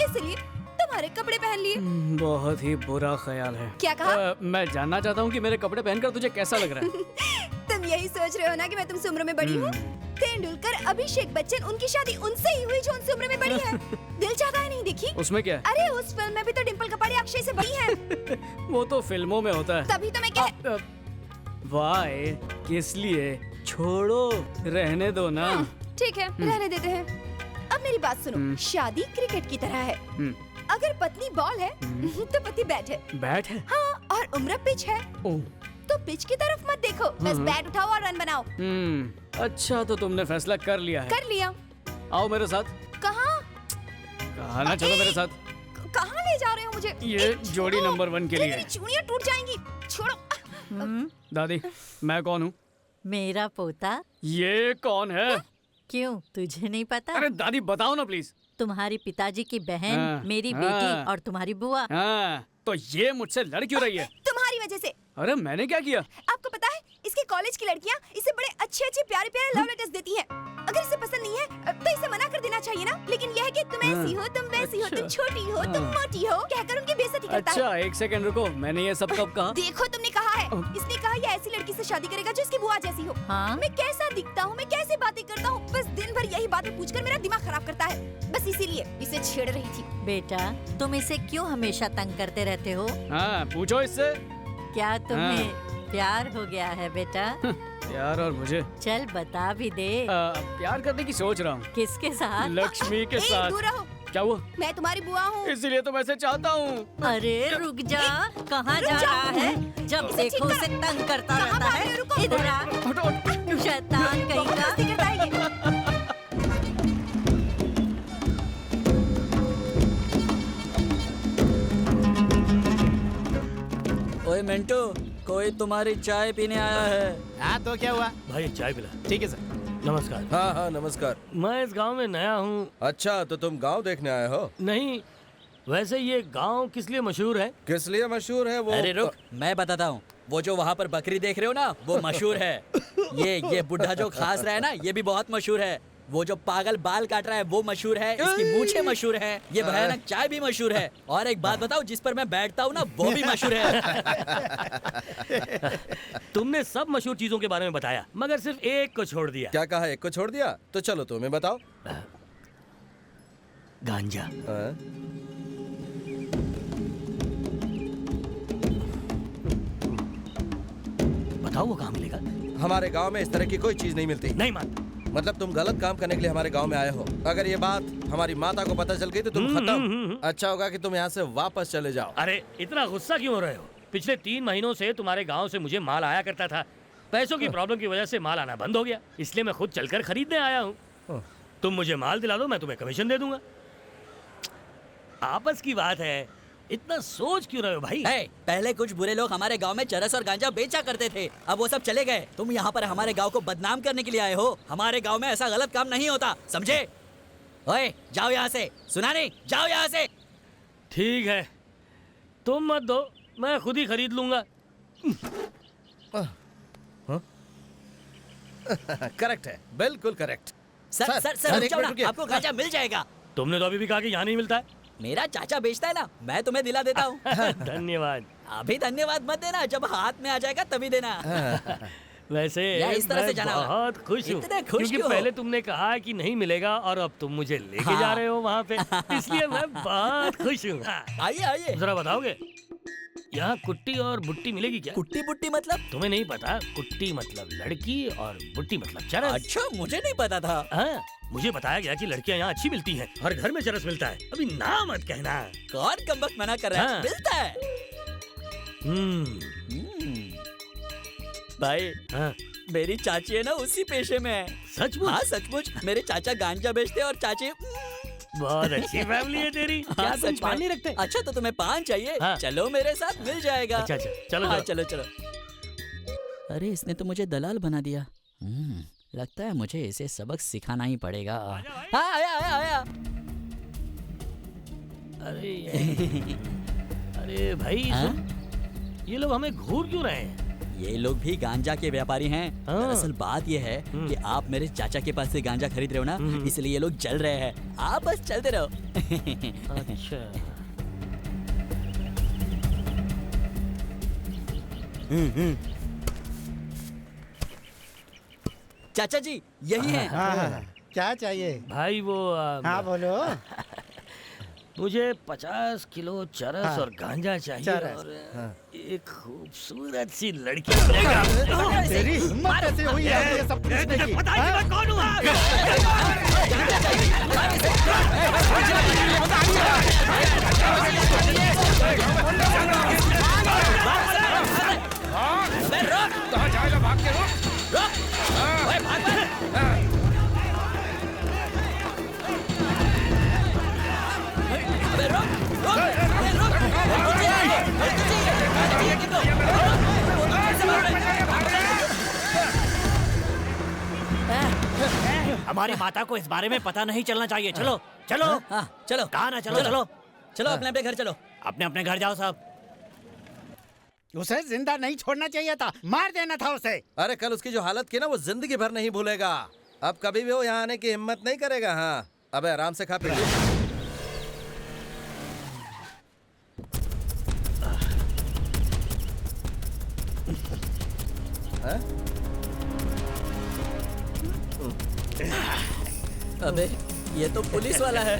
S2: इसलिए तुम्हारे कपड़े पहन लिए।
S9: बहुत ही बुरा ख्याल है।
S2: क्या कहा?
S9: मैं जानना चाहता हूँ कि मेरे कपड़े पहनकर तुझे कैसा लग रहा है?
S2: तुम यही सोच रहे हो ना कि मैं तुमसे उम्र में बड़ी हूँ? तेंदुलकर, अभिषेक बच्चन, उनकी शादी उनसे ही हुई जो उनसे उम्र में बड़ी है। दिल चाहता है नहीं देखी?
S9: उसमें क्या है?
S2: अरे उस फिल्म में भी तो डिम्पल कपाड़िया अक्षय से बड़ी है।
S9: वो तो फिल्मों में होता है।
S2: तभी तो मैं
S9: वाई, किस लिए? छोड़ो, रहने दो ना।
S2: ठीक है, रहने देते हैं। अब मेरी बात सुनो, शादी क्रिकेट की तरह है। अगर पत्नी बॉल है तो पति बैट है।
S9: बैट है?
S2: हाँ, और उम्र पिच है। तो पिच की तरफ मत देखो, बस बैट उठाओ और रन बनाओ।
S9: अच्छा, तो तुमने फैसला कर लिया है?
S2: कर लिया।
S9: आओ मेरे साथ।
S2: कहाँ?
S9: कहाँ ना, चलो मेरे साथ।
S2: कहाँ ले जा रहे हो मुझे?
S9: ये जोड़ी नंबर 1 के लिए।
S2: मेरी चूड़ियाँ टूट जाएंगी। छोड़ो।
S9: दादी, मैं कौन हूँ?
S20: मेरा पोता।
S9: ये कौन है?
S20: क्यों, तुझे नहीं पता?
S9: अरे दादी बताओ ना प्लीज।
S20: तुम्हारी पिताजी की बहन, मेरी बेटी और तुम्हारी बुआ।
S9: तो ये मुझसे लड़ क्यों रही है?
S2: तुम्हारी वजह से।
S9: अरे मैंने क्या किया?
S2: आपको पता है, इसके कॉलेज की लड़कियाँ इसे बड़े अच्छे अच्छे प्यारे प्यारे लव लेटर्स देती हैं। अगर इसे पसंद नहीं है तो इसे मना कर देना चाहिए ना। लेकिन यह है कि तुम ऐसी हो, तुम वैसी हो, तुम छोटी हो, तुम मोटी हो, कहकर उनकी बेइज्जती करता है।
S9: अच्छा, एक सेकंड रुको, मैंने ये सब कब कहा?
S2: देखो, तुमने कहा है। इसने कहा ये ऐसी लड़की से शादी करेगा जो इसकी बुआ जैसी हो। मैं कैसा दिखता हूँ, मैं कैसे बातें करता हूँ, बस दिन भर यही बातें पूछकर मेरा दिमाग खराब करता है। बस इसीलिए इसे छेड़ रही थी।
S20: बेटा, तुम इसे क्यों हमेशा तंग करते रहते हो?
S9: हाँ, पूछो इससे।
S20: क्या तुम्हें प्यार हो गया है बेटा?
S9: प्यार और मुझे?
S20: चल बता भी दे।
S9: प्यार करने की सोच रहा हूँ।
S20: किसके साथ?
S9: लक्ष्मी के साथ।
S2: दूर रहो।
S9: क्या हुआ?
S2: मैं तुम्हारी बुआ हूँ।
S9: इसीलिए तो मैं इसे चाहता हूँ।
S20: अरे रुक जा, कहाँ जा रहा है? जब देखो उसे तंग करता रहता है। इधर आ, शैतान कहीं का।
S1: ओए मिंटू, कोई तुम्हारी चाय पीने आया है।
S4: हाँ, तो क्या हुआ?
S12: भाई चाय पिला।
S4: ठीक है सर।
S12: नमस्कार।
S7: हाँ हाँ नमस्कार।
S12: मैं इस गांव में नया हूँ।
S7: अच्छा, तो तुम गांव देखने आए हो?
S12: नहीं, वैसे ये गांव किस लिए मशहूर है?
S7: किस लिए मशहूर है वो?
S1: अरे रुक, मैं बताता हूँ। वो जो वहाँ पर बकरी देख रहे हो ना, वो मशहूर है। ये बुढ़ा जो खास रहा है ना, ये भी बहुत मशहूर है। वो जो पागल बाल काट रहा है वो मशहूर है। इसकी मूछें मशहूर है। ये भयानक चाय भी मशहूर है। और एक बात बताओ, जिस पर मैं बैठता हूँ ना, वो भी मशहूर है।
S12: तुमने सब मशहूर चीजों के बारे में बताया, मगर सिर्फ एक को छोड़ दिया।
S7: क्या कहा? एक को छोड़ दिया? तो चलो तुम्हें बताओ।
S12: गांजा। बताओ वो कहाँ मिलेगा?
S7: हमारे गांव में इस तरह की कोई चीज नहीं मिलती।
S12: नहीं मानता।
S7: मतलब तुम गलत काम करने के लिए हमारे गांव में आए हो। अगर ये बात हमारी माता को पता चल गई तो तुम खत्म। अच्छा होगा कि तुम यहाँ से वापस चले जाओ।
S12: अरे इतना गुस्सा क्यों हो रहे हो? पिछले 3 महीनों से तुम्हारे गांव से मुझे माल आया करता था। पैसों की प्रॉब्लम की वजह से माल आना बंद हो गया, इसलिए मैं खुद चलकर खरीदने आया हूँ। तुम मुझे माल दिला दो, मैं तुम्हें कमीशन दे दूंगा। आपस की बात है, इतना सोच क्यों रहे हो भाई?
S1: पहले कुछ बुरे लोग हमारे गांव में चरस और गांजा बेचा करते थे, अब वो सब चले गए। तुम यहाँ पर हमारे गांव को बदनाम करने के लिए आए हो। हमारे गांव में ऐसा गलत काम नहीं होता, समझे? ओए जाओ यहाँ से, सुना नहीं? जाओ यहाँ से।
S12: ठीक है, तुम मत दो, मैं खुद ही खरीद लूंगा।
S7: करेक्ट है, बिल्कुल करेक्ट।
S1: सर सर सर रुक जाओ ना, आपको गांजा मिल जाएगा।
S12: तुमने तो अभी भी कहा कि यहाँ नहीं मिलता है।
S1: मेरा चाचा बेचता है ना, मैं तुम्हें दिला देता हूँ।
S12: धन्यवाद।
S1: अभी धन्यवाद मत देना, जब हाथ में आ जाएगा तभी देना।
S12: वैसे
S1: या इस तरह
S12: मैं
S1: से जाना होगा।
S12: बहुत खुश हूँ
S1: इतने खुश
S12: क्योंकि
S1: क्यों हो?
S12: पहले तुमने कहा कि नहीं मिलेगा और अब तुम मुझे लेके
S1: हाँ।
S12: जा रहे हो वहाँ पे, इसलिए मैं बहुत खुश हूँ।
S1: आइए आइए।
S12: जरा बताओगे यहाँ कुट्टी और बुट्टी मिलेगी क्या?
S1: कुट्टी बुट्टी मतलब?
S12: तुम्हें नहीं पता? कुट्टी मतलब लड़की और बुट्टी मतलब चरस।
S1: अच्छा, मुझे नहीं पता था।
S12: हाँ, मुझे बताया गया कि लड़कियाँ यहाँ अच्छी मिलती हैं, हर घर में चरस मिलता है। अभी ना मत कहना।
S1: कौन कमबख्त मना कर रहा है?
S12: हाँ।
S1: मिलता है। भाई
S12: हाँ।
S1: मेरी चाची है ना उसी पेशे में है।
S12: सचमुच?
S1: हाँ सचमुच। मेरे चाचा गांजा बेचते और चाची
S12: बहुत अच्छी फैमिली है तेरी। क्या
S1: हाँ,
S12: तुम
S1: सच
S12: पान
S1: में।
S12: नहीं रखते?
S1: अच्छा तो तुम्हें पान चाहिए?
S12: हाँ।
S1: चलो मेरे साथ मिल जाएगा।
S12: अच्छा अच्छा, चलो
S1: हाँ,
S12: चलो।
S1: चलो अरे इसने तो मुझे दलाल बना दिया। लगता है मुझे इसे सबक सिखाना ही पड़ेगा। हाँ आया आया आया।
S12: अरे भाई
S1: हाँ?
S12: सुन, ये लोग हमें घूर क्यों रहे हैं?
S1: ये लोग भी गांजा के व्यापारी हैं। दरअसल बात ये है कि आप मेरे चाचा के पास से गांजा खरीद रहे हो ना, इसलिए ये लोग चल रहे हैं। आप बस चलते रहो।
S12: अच्छा।
S1: चाचा जी यही है।
S16: क्या चाहिए
S12: भाई वो
S16: हाँ बोलो।
S12: मुझे 50 किलो चरस
S16: हाँ।
S12: और गांजा चाहिए
S16: चरस,
S12: और एक खूबसूरत सी लड़की।
S16: तेरी हिम्मत कैसे हुई है ये सब पूछने की?
S12: पता है मैं कौन हूँ?
S3: कहाँ जाएगा? भाग के रुक।
S18: हमारी माता को इस बारे में पता नहीं चलना चाहिए। चलो चलो
S1: चलो
S18: कहा ना, चलो चलो
S1: चलो अपने अपने घर चलो।
S18: अपने अपने घर जाओ साहब।
S16: उसे जिंदा नहीं छोड़ना चाहिए था, मार देना था उसे।
S7: अरे कल उसकी जो हालत की ना वो जिंदगी भर नहीं भूलेगा। अब कभी भी वो यहाँ आने की हिम्मत नहीं करेगा। हाँ अबे आराम से खा पी ले।
S1: अबे ये तो पुलिस वाला है।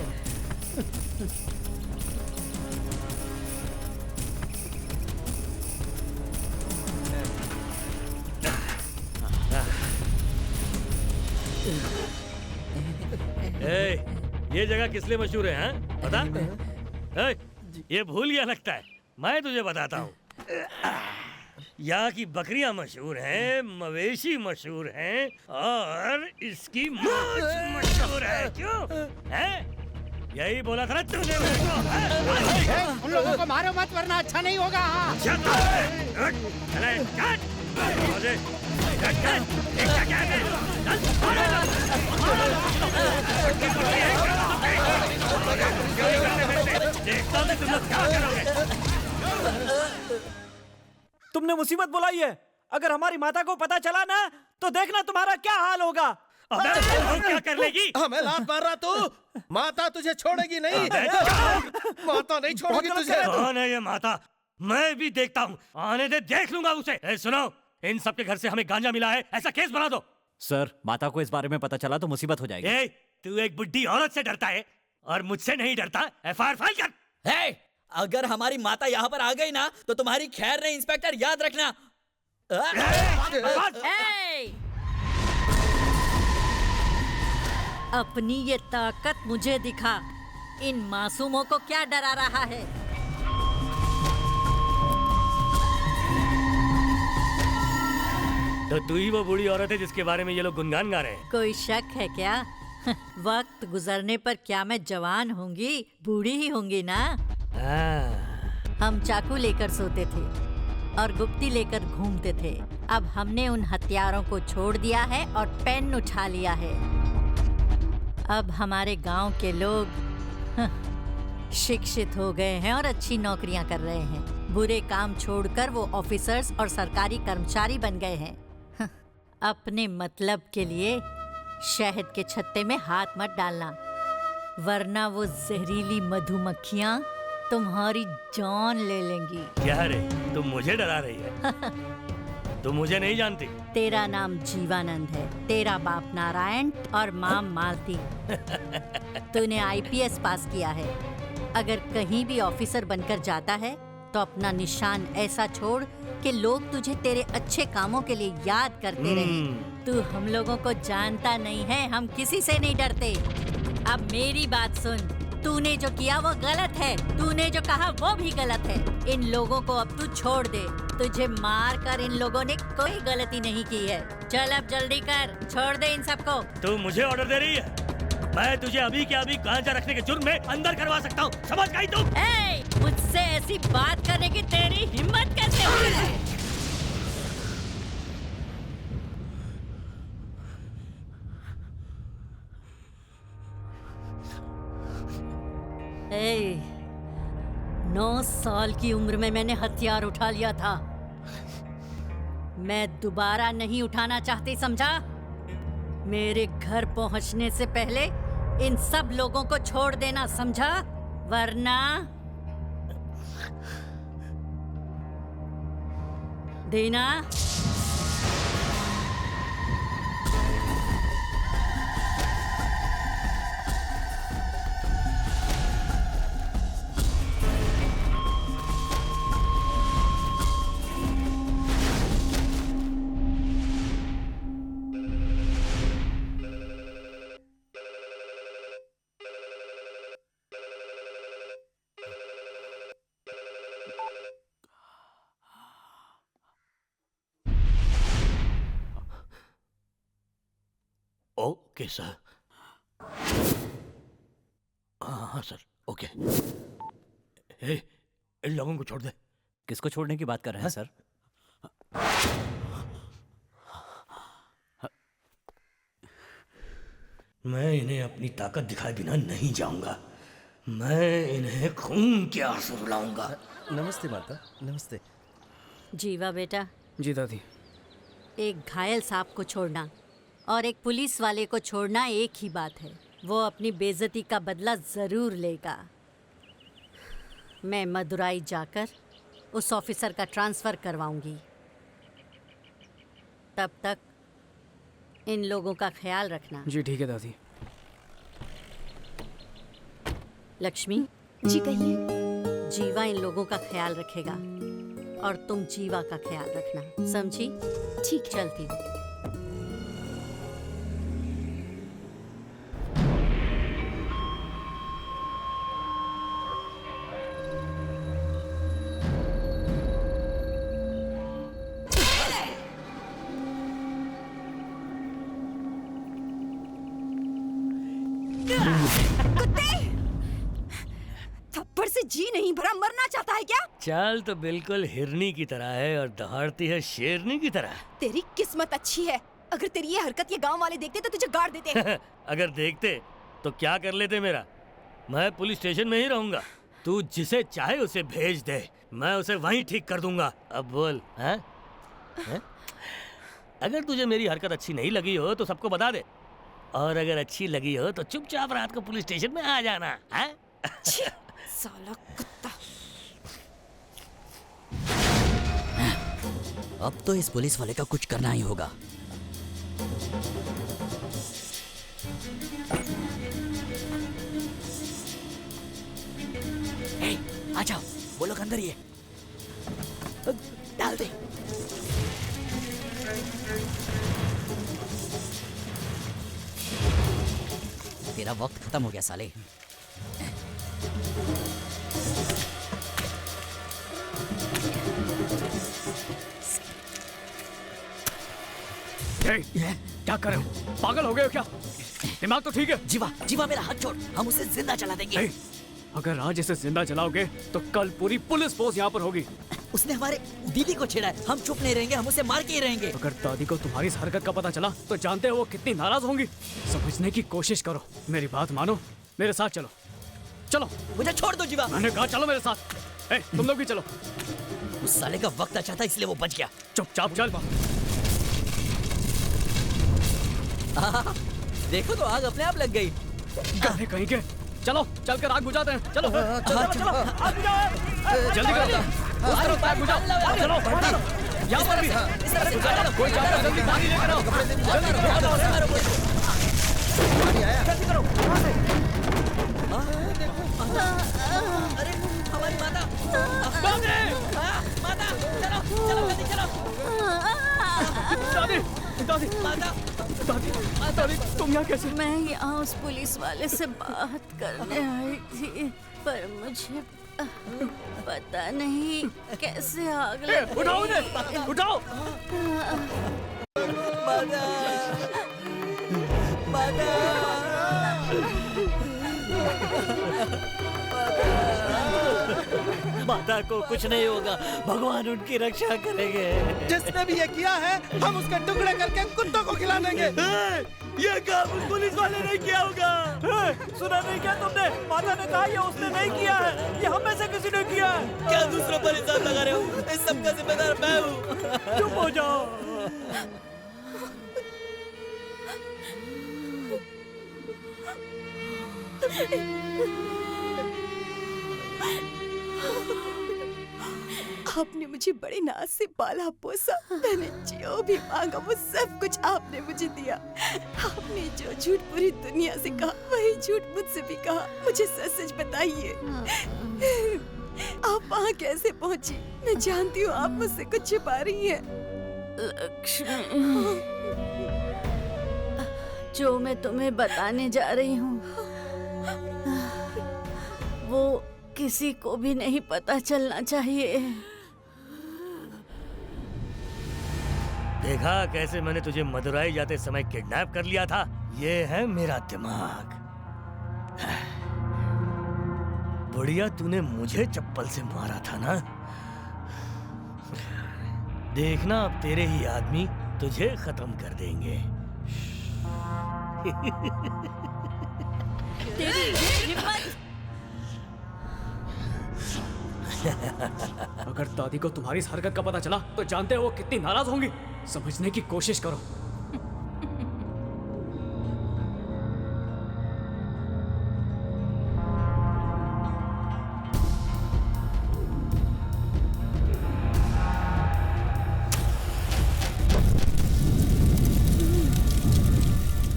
S12: ये जगह किस लिए मशहूर है? हाँ? पता? ये भूल गया लगता है। मैं तुझे बताता हूँ। यहाँ की बकरियां मशहूर हैं, मवेशी मशहूर हैं और इसकी मूंछ मशहूर है। क्यों? हैं? यही बोला था ना तूने मेरे को?
S16: उन लोगों को मारो मत वरना अच्छा नहीं होगा।
S9: तुमने मुसीबत बुलाई है। अगर हमारी माता को पता चला ना तो देखना तुम्हारा क्या हाल होगा।
S12: क्या कर लेगी?
S7: हमें लात मार रहा तू? माता तुझे छोड़ेगी नहीं। माता नहीं छोड़ेगी तुझे।
S12: कौन है ये माता? मैं भी देखता हूँ। आने दे, देख लूंगा उसे। सुनो, इन सबके घर से हमें गांजा मिला है, ऐसा केस बना दो।
S18: सर, माता को इस बारे में पता चला तो मुसीबत हो जाएगी।
S12: तू एक बुढ़ी औरत से डरता है और मुझसे नहीं डरता? एफआईआर फाइल कर।
S1: अगर हमारी माता यहाँ पर आ गई ना तो तुम्हारी खैर नहीं। इंस्पेक्टर याद रखना।
S20: अपनी ये ताकत मुझे दिखा। इन मासूमों को क्या डरा रहा है?
S12: तो तू ही वो बूढ़ी औरत है जिसके बारे में ये लोग गुनगान गा रहे हैं।
S20: कोई शक है क्या? वक्त गुजरने पर क्या मैं जवान होंगी? बूढ़ी ही होंगी ना। हम चाकू लेकर सोते थे और गुप्ती लेकर घूमते थे। अब हमने उन हथियारों को छोड़ दिया है और पेन उठा लिया है। अब हमारे गांव के लोग शिक्षित हो गए हैं और अच्छी नौकरियां कर रहे हैं। बुरे काम छोड़कर वो ऑफिसर्स और सरकारी कर्मचारी बन गए हैं। अपने मतलब के लिए शहद के छत्ते में हाथ मत डालना, वरना वो जहरीली मधुमक्खियां तुम्हारी जान ले लेंगी।
S12: क्या रे, तुम मुझे डरा रही है? तुम मुझे नहीं जानती।
S20: तेरा नाम जीवानंद है, तेरा बाप नारायण और माँ मालती। तूने आईपीएस पास किया है। अगर कहीं भी ऑफिसर बनकर जाता है तो अपना निशान ऐसा छोड़ कि लोग तुझे तेरे अच्छे कामों के लिए याद करते रहे। तू हम लोगों को जानता नहीं है, हम किसी से नहीं डरते। अब मेरी बात सुन, तूने जो किया वो गलत है, तूने जो कहा वो भी गलत है। इन लोगों को अब तू छोड़ दे, तुझे मार कर इन लोगों ने कोई गलती नहीं की है। चल अब जल्दी कर, छोड़ दे इन सबको।
S12: तू मुझे ऑर्डर दे रही है? मैं तुझे अभी के अभी गांजा रखने के जुर्म में अंदर करवा सकता हूँ, समझ गई तुम?
S20: मुझसे ऐसी बात करने की तेरी हिम्मत कैसे हुई? ए, 9 साल की उम्र में मैंने हथियार उठा लिया था। मैं दोबारा नहीं उठाना चाहती, समझा? मेरे घर पहुंचने से पहले इन सब लोगों को छोड़ देना, समझा? वरना देना।
S12: Okay sir. हाँ सर, ओके। इन लोगों को छोड़ दे।
S18: किसको छोड़ने की बात कर रहे हैं सर?
S12: मैं इन्हें अपनी ताकत दिखाए बिना नहीं जाऊंगा। मैं इन्हें खून के आंसू रुलाऊंगा।
S7: नमस्ते माता, नमस्ते।
S20: जीवा बेटा।
S13: जी दादी।
S20: एक घायल सांप को छोड़ना और एक पुलिस वाले को छोड़ना एक ही बात है। वो अपनी बेइज्जती का बदला जरूर लेगा। मैं मदुराई जाकर उस ऑफिसर का ट्रांसफर करवाऊंगी। तब तक इन लोगों का ख्याल रखना।
S13: जी ठीक है दादी।
S20: लक्ष्मी।
S5: जी कहिए।
S20: जीवा इन लोगों का ख्याल रखेगा और तुम जीवा का ख्याल रखना, समझी?
S5: ठीक।
S20: चलती हूँ।
S2: थप्पड़ से जी नहीं भरा, मरना चाहता है क्या?
S12: चाल तो बिल्कुल हिरनी की तरह है और दहाड़ती है शेरनी की तरह।
S2: तेरी किस्मत अच्छी है, अगर तेरी ये हरकत ये गांव वाले देखते तो तुझे गाड़ देते।
S12: अगर देखते तो क्या कर लेते मेरा? मैं पुलिस स्टेशन में ही रहूंगा। तू जिसे चाहे उसे भेज दे, मैं उसे वहीं ठीक कर दूंगा। अब बोल, हैं? हैं? अगर तुझे मेरी हरकत अच्छी नहीं लगी हो तो सबको बता दे, और अगर अच्छी लगी हो तो चुपचाप रात को पुलिस स्टेशन में आ जाना। हैं?
S2: साला कुत्ता।
S1: अब तो इस पुलिस वाले का कुछ करना ही होगा। आ जाओ, वो लोग अंदर ही है। डाल दे। तेरा वक्त खत्म हो गया साले।
S9: क्या कर रहे हो? पागल हो गए हो क्या? दिमाग तो ठीक है?
S1: जीवा मेरा हाथ छोड़, हम उसे जिंदा जला देंगे।
S9: अगर आज इसे जिंदा जलाओगे तो कल पूरी पुलिस फोर्स यहाँ पर होगी।
S1: उसने हमारे दीदी को छेड़ा है, हम चुप नहीं रहेंगे, हम उसे मार के ही रहेंगे।
S9: अगर दादी को तुम्हारी इस हरकत का पता चला तो जानते हो वो कितनी नाराज होंगी। समझने की कोशिश करो, मेरी बात मानो, मेरे साथ चलो। चलो।
S1: मुझे छोड़ दो जीवा।
S9: मैंने कहा चलो मेरे साथ। तुम लोग भी चलो।
S1: उस साले का वक्त अच्छा था इसलिए वो बच गया।
S9: चुपचाप चल।
S1: देखो तो आग अपने आप लग गई।
S9: गाने कहीं के। चलो चलकर आग बुझाते हैं। चलो चलो चलो, आग बुझाओ। जल्दी करो, उस तरफ आग बुझाओ। चलो यहाँ पर भी कोई जाओ, जल्दी पानी लेकर आओ।
S1: जल्दी करो, कहाँ से? अरे हमारी माता, माता, चलो चलो जल्दी चलो।
S9: दादी, दादी,
S1: माता,
S9: दादी, दादी, तुम यहाँ कैसे?
S20: मैं यहाँ उस पुलिस वाले से बात करने आई थी, पर मुझे पता नहीं कैसे आग लग गई।
S9: उठाओ उन्हें, उठाओ।
S12: माता को कुछ नहीं होगा, भगवान उनकी रक्षा करेंगे।
S7: जिसने भी ये किया है हम उसके टुकड़े करके कुत्तों को खिला देंगे।
S12: ये काम उस पुलिस वाले ने किया होगा।
S9: सुना नहीं क्या तुमने? माता ने कहा ये उसने नहीं किया है, ये हम में से किसी ने किया है।
S1: क्या दूसरों पर इल्जाम लगा रहे हो? इस सब का जिम्मेदार मैं हूँ।
S9: चुप हो जाओ।
S2: आपने मुझे बड़े नाज से पाला पोसा, मैंने जो भी मांगा वो सब कुछ आपने मुझे दिया। आपने जो झूठ पूरी दुनिया से कहा वही झूठ मुझसे भी कहा। मुझे सच सच बताइए, आप वहाँ कैसे पहुँची? मैं जानती हूँ आप मुझसे कुछ छिपा रही हैं।
S20: लक्ष्मी, जो मैं तुम्हें बताने जा रही हूँ वो किसी को भी नहीं पता चलना चाहिए।
S12: देखा कैसे मैंने तुझे मदुराई जाते समय किडनैप कर लिया था? ये है मेरा दिमाग। बुढ़िया, तूने मुझे चप्पल से मारा था ना? देखना अब तेरे ही आदमी तुझे खत्म कर देंगे।
S20: तेरी हिम्मत!
S9: अगर दादी को तुम्हारी इस हरकत का पता चला तो जानते हो वो कितनी नाराज होंगी। समझने की कोशिश करो।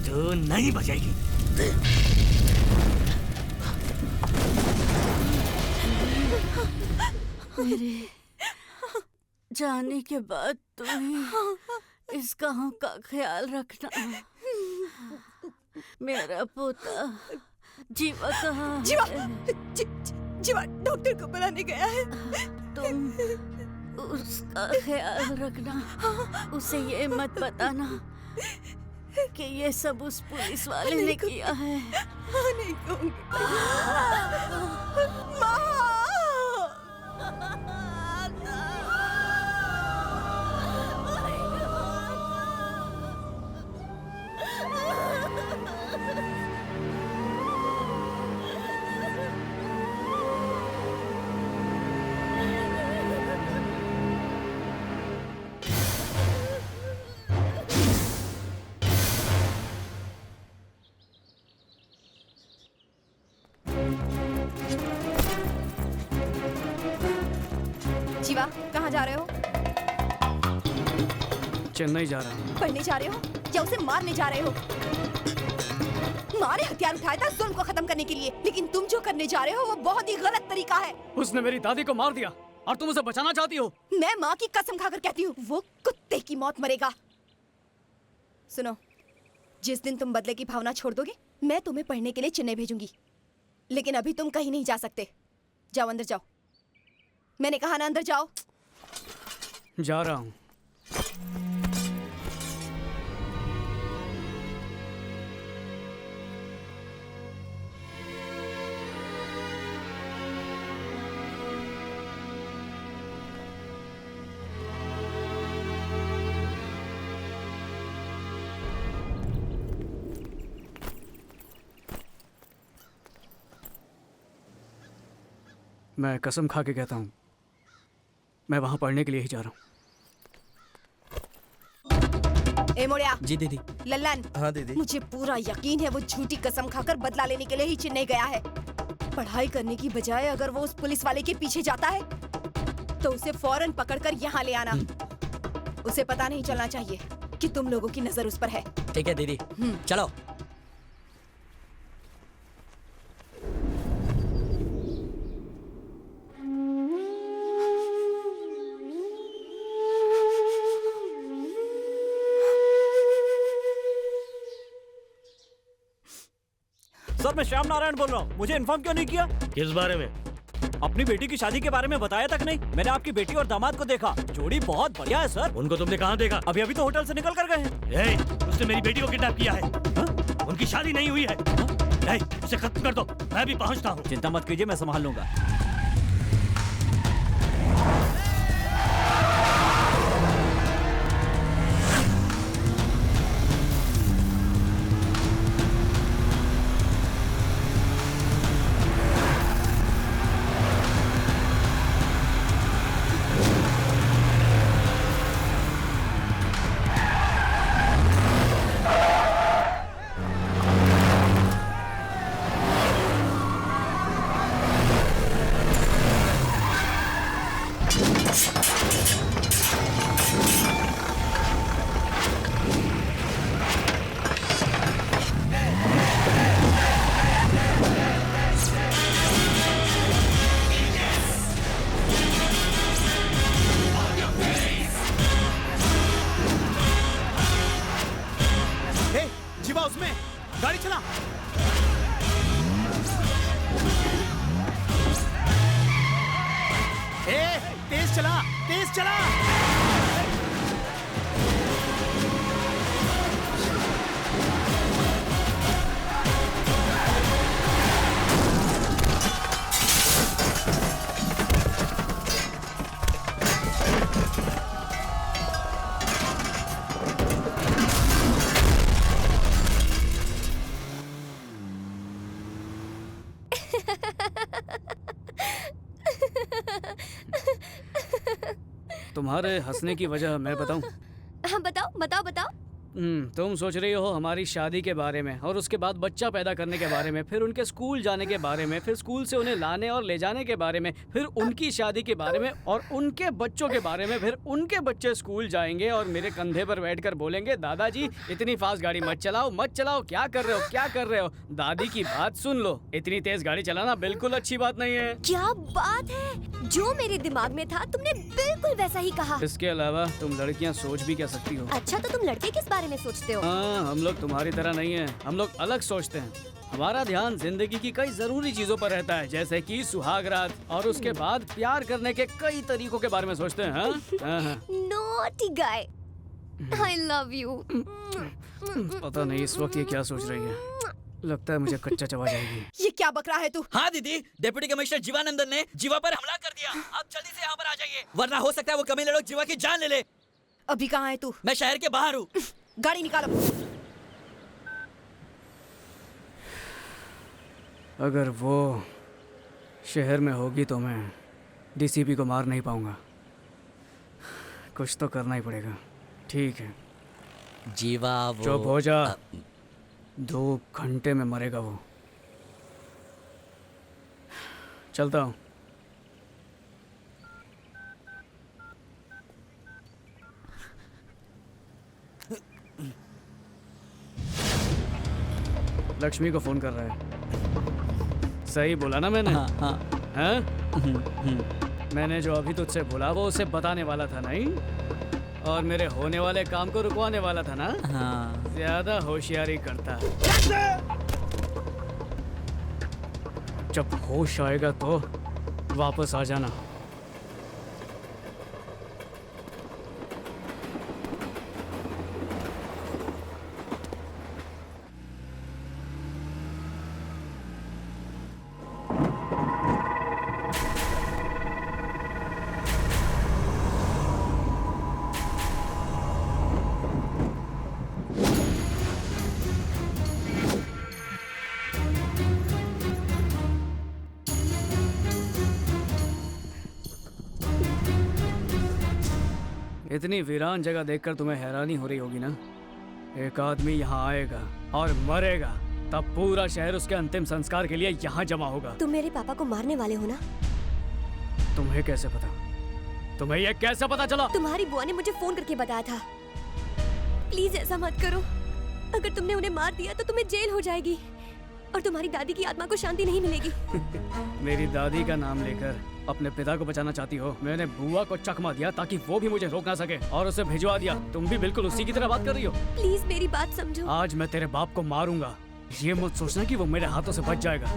S12: तू नहीं बचेगी।
S20: मेरे जाने के बाद तुम्हें इस गांव का ख्याल रखना। मेरा पोता जीवा कहाँ है?
S2: जीवा डॉक्टर को बुलाने गया है।
S20: तुम उसका ख्याल रखना, उसे ये मत बताना कि ये सब उस पुलिस वाले ने किया है।
S2: नहीं कहूँगी। माँ! जीवा, कहाँ जा रहे हो?
S9: चेन्नई जा रहा हूँ।
S2: पढ़ने जा रहे हो या उसे मारने जा रहे हो? मारे हथियार उठाया था जुल्म को खत्म करने के लिए, लेकिन तुम जो करने जा रहे हो वो बहुत ही गलत तरीका है।
S9: उसने मेरी दादी को मार दिया और तुम उसे बचाना चाहती हो।
S2: मैं माँ की कसम खाकर कहती हूँ वो कुत्ते की मौत मरेगा। सुनो, जिस दिन तुम बदले की भावना छोड़ दोगे मैं तुम्हें पढ़ने के लिए चेन्नई भेजूंगी, लेकिन अभी तुम कहीं नहीं जा सकते। जाओ अंदर जाओ, मैंने कहा ना अंदर जाओ।
S9: जा रहा हूँ। मैं कसम खा के कहता हूँ मैं वहां पढ़ने के लिए ही जा रहा हूँ।
S2: ए मोड़िया।
S7: जी दीदी।
S2: लल्लन।
S7: हाँ दीदी।
S2: मुझे पूरा यकीन है वो झूठी कसम खाकर बदला लेने के लिए ही चेन्नई गया है। पढ़ाई करने की बजाय अगर वो उस पुलिस वाले के पीछे जाता है तो उसे फौरन पकड़कर यहाँ ले आना। उसे पता नहीं चलना चाहिए कि तुम लोगों की नजर उस पर है।
S1: ठीक है दीदी, चलो।
S18: सर मैं श्याम नारायण बोल रहा हूँ। मुझे इन्फॉर्म क्यों नहीं किया?
S12: किस बारे में?
S18: अपनी बेटी की शादी के बारे में बताया तक नहीं। मैंने आपकी बेटी और दामाद को देखा, जोड़ी बहुत बढ़िया है सर।
S12: उनको तुमने कहाँ देखा?
S18: अभी अभी तो होटल से निकल कर गए हैं।
S12: उसने मेरी बेटी को किडनैप किया है। उनकी शादी नहीं हुई है। उसे खत्म कर दो, मैं भी पहुँचता हूँ।
S18: चिंता मत कीजिए, मैं संभाल लूंगा।
S4: उसमें गाड़ी चला। तेज चला, तेज चला।
S9: तुम्हारे हंसने की वजह मैं बताऊं?
S5: हाँ बताओ बताओ बताओ।
S9: तुम सोच रही हो हमारी शादी के बारे में और उसके बाद बच्चा पैदा करने के बारे में, फिर उनके स्कूल जाने के बारे में, फिर स्कूल से उन्हें लाने और ले जाने के बारे में, फिर उनकी शादी के बारे में और उनके बच्चों के बारे में, फिर उनके बच्चे स्कूल जाएंगे और मेरे कंधे पर बैठकर बोलेंगे दादाजी इतनी फास्ट गाड़ी मत चलाओ मत चलाओ, क्या कर रहे हो क्या कर रहे हो। दादी की बात सुन लो, इतनी तेज गाड़ी चलाना बिल्कुल अच्छी बात नहीं है।
S5: क्या बात है, जो मेरे दिमाग में था तुमने बिल्कुल वैसा ही कहा।
S9: इसके अलावा तुम लड़कियाँ सोच भी क्या सकती हो।
S5: अच्छा तो तुम लड़के किस बारे में सोचते हो?
S9: हाँ, हम लोग तुम्हारी तरह नहीं हैं, हम लोग अलग सोचते हैं। हमारा ध्यान जिंदगी की कई जरूरी चीजों पर रहता है, जैसे कि सुहागरात और उसके बाद प्यार करने के कई तरीकों के बारे में सोचते हैं। हाँ?
S5: Naughty guy, I love you.
S9: पता नहीं इस वक्त ये क्या सोच रही है, लगता है मुझे कच्चा चबा जाएगी।
S2: ये क्या बक रहा है तू?
S1: हाँ दीदी, डिप्टी कमिश्नर जीवानंदन ने जीवा पर हमला कर दिया। आप जल्दी से यहाँ पर आ जाइए, वरना हो सकता है वो कमीने लोग जीवा की जान ले ले।
S2: अभी कहाँ है तू?
S1: मैं शहर के बाहर हूँ।
S2: गाड़ी निकालो।
S9: अगर वो शहर में होगी तो मैं डीसीपी को मार नहीं पाऊंगा, कुछ तो करना ही पड़ेगा। ठीक है
S1: जीवा वो
S9: चुप हो जा, 2 घंटे में मरेगा वो। चलता हूँ। लक्ष्मी को फोन कर रहा है। सही बोला ना मैंने?
S1: हाँ, हाँ।
S9: हाँ? मैंने जो अभी तुझसे बोला वो उसे बताने वाला था नहीं, और मेरे होने वाले काम को रुकवाने वाला था ना।
S1: हाँ।
S9: ज्यादा होशियारी करता। जब होश आएगा तो वापस आ जाना। इतनी वीरान जगह देखकर तुम्हें हैरानी हो रही होगी ना। एक आदमी यहाँ आएगा और मरेगा, तब पूरा शहर उसके अंतिम संस्कार के लिए यहाँ जमा होगा।
S5: तुम मेरे पापा को मारने वाले हो ना?
S9: तुम्हें कैसे पता? तुम्हें ये कैसे पता चला?
S5: तुम्हारी बुआ ने मुझे फोन करके बताया था। प्लीज ऐसा मत करो। अगर तुमने उन्हें मार दिया तो तुम्हें जेल हो जाएगी और तुम्हारी दादी की आत्मा को शांति नहीं मिलेगी।
S9: मेरी दादी का नाम लेकर अपने पिता को बचाना चाहती हो? मैंने बुआ को चकमा दिया ताकि वो भी मुझे रोक ना सके और उसे भिजवा दिया। तुम भी बिल्कुल उसी की तरह बात कर रही हो।
S5: प्लीज मेरी बात समझो।
S9: आज मैं तेरे बाप को मारूंगा, ये मत सोचना कि वो मेरे हाथों से बच जाएगा।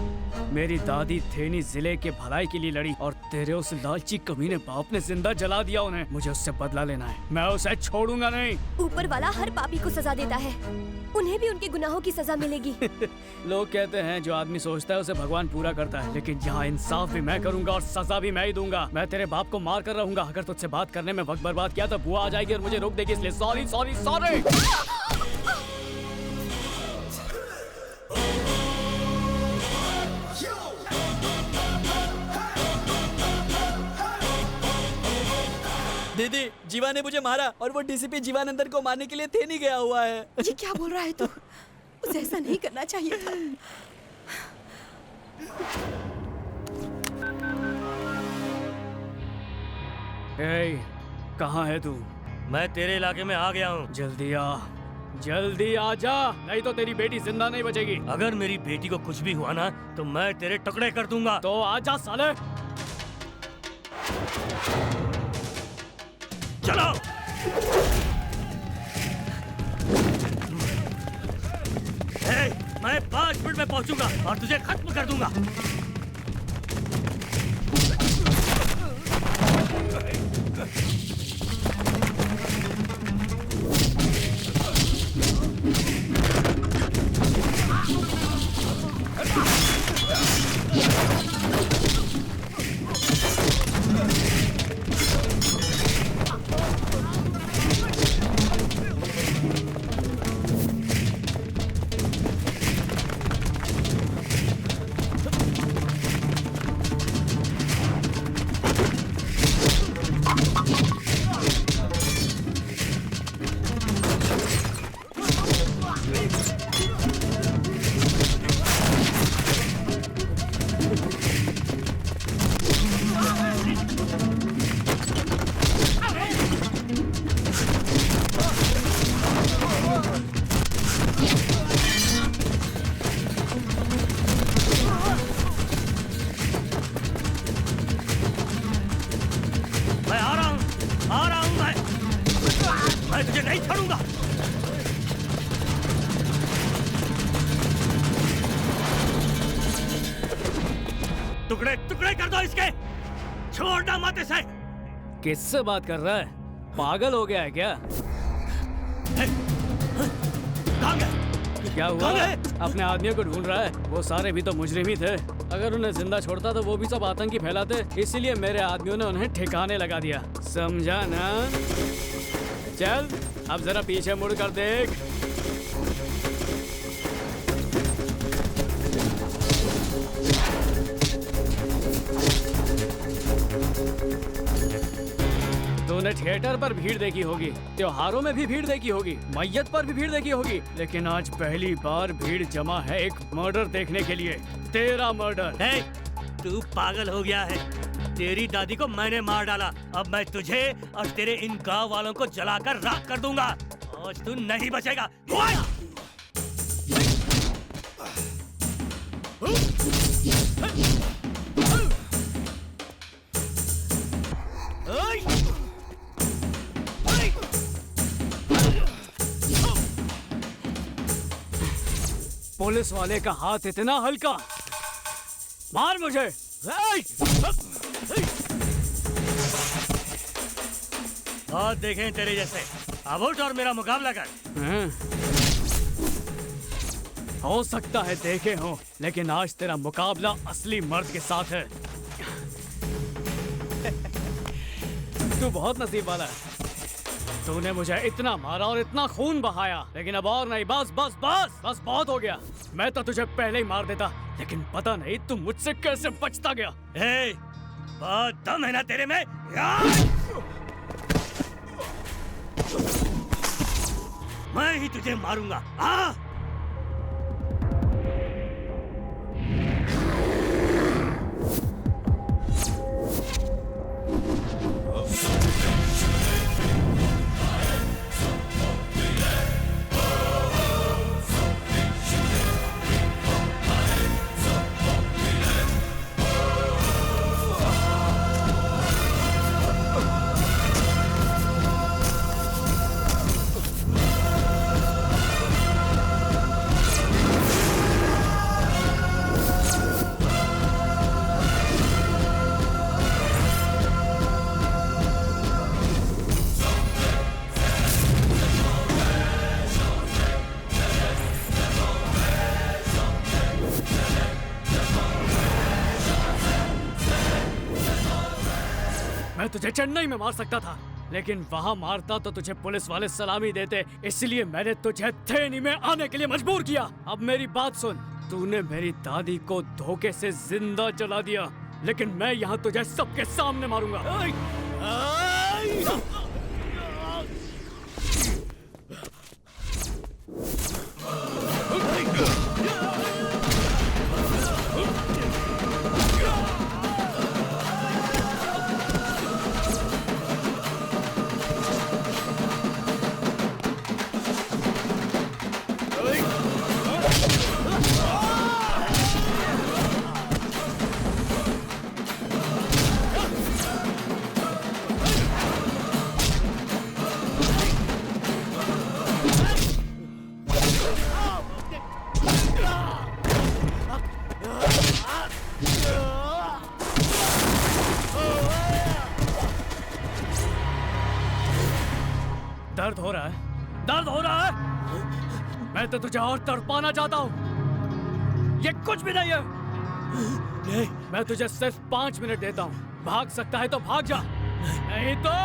S9: मेरी दादी थेनी जिले के भलाई के लिए लड़ी और तेरे उस लालची कमीने बाप ने जिंदा जला दिया उन्हें। मुझे उससे बदला लेना है, मैं उसे छोड़ूंगा नहीं।
S5: ऊपर वाला हर पापी को सजा देता है, उन्हें भी उनके गुनाहों की सजा मिलेगी।
S9: लोग कहते हैं जो आदमी सोचता है उसे भगवान पूरा करता है, लेकिन यहाँ इंसाफ भी मैं करूंगा और सजा भी मैं ही दूंगा। मैं तेरे बाप को मार कर रहूंगा। अगर तुझसे बात करने में वक्त बर्बाद किया तो बुआ आ जाएगी और मुझे रोक देगी, इसलिए सॉरी सॉरी सॉरी।
S1: दीदी, जीवा ने मुझे मारा और वो डीसीपी जीवानंदन को मारने के लिए थेनी गया हुआ है।
S2: ये क्या बोल रहा है तू? उसे ऐसा नहीं करना चाहिए था।
S9: कहाँ है तू?
S12: मैं तेरे इलाके में आ गया हूँ।
S9: जल्दी आ, जल्दी आ जा, नहीं तो तेरी बेटी जिंदा नहीं बचेगी।
S12: अगर मेरी बेटी को कुछ भी हुआ ना तो मैं तेरे टुकड़े कर दूंगा।
S9: तो आ जा साले।
S12: चलो। मैं 5 मिनट में पहुंचूंगा और तुझे खत्म कर दूंगा। मैं तुझे नहीं छोड़ूंगा। टुकड़े टुकड़े कर दो इसके, छोड़ना मत इसे।
S9: किससे बात कर रहा है? पागल हो गया है क्या? क्या हुआ? अपने आदमियों को ढूंढ रहा है? वो सारे भी तो मुजरिम ही थे। अगर उन्हें जिंदा छोड़ता तो वो भी सब आतंकी फैलाते, इसीलिए मेरे आदमियों ने उन्हें ठिकाने लगा दिया। समझा ना? चल अब जरा पीछे मुड़ कर देख। तूने थिएटर पर भीड़ देखी होगी, त्योहारों में भी भीड़ देखी होगी, मैयत पर भी भीड़ देखी होगी, लेकिन आज पहली बार भीड़ जमा है एक मर्डर देखने के लिए। तेरा मर्डर।
S12: तू पागल हो गया है। तेरी दादी को मैंने मार डाला, अब मैं तुझे और तेरे इन गांव वालों को जलाकर राख कर दूंगा। आज तू नहीं बचेगा।
S9: पुलिस वाले का हाथ इतना हल्का, मार मुझे।
S12: बहुत देखे तेरे जैसे, अब उठ और मेरा मुकाबला कर।
S9: हो सकता है देखे हो, लेकिन आज तेरा मुकाबला असली मर्द के साथ है। तू बहुत नसीब वाला है। तूने मुझे इतना मारा और इतना खून बहाया, लेकिन अब और नहीं। बस बस बस बस बहुत हो गया। मैं तो तुझे पहले ही मार देता, लेकिन पता नहीं तू मुझसे कैसे बचता गया।
S12: बहुत दम है ना तेरे में। मैं ही तुझे मारूंगा।
S9: मैं तुझे चेन्नई में मार सकता था, लेकिन वहाँ मारता तो तुझे पुलिस वाले सलामी देते, इसलिए मैंने तुझे थेनी में आने के लिए मजबूर किया। अब मेरी बात सुन, तूने मेरी दादी को धोखे से जिंदा जला दिया, लेकिन मैं यहाँ तुझे सबके सामने मारूंगा। दर्द हो रहा है? दर्द हो रहा है? मैं तो तुझे और तड़पाना चाहता हूँ। ये कुछ भी नहीं है। नहीं, मैं तुझे सिर्फ 5 मिनट देता हूँ। भाग सकता है तो भाग जा, नहीं तो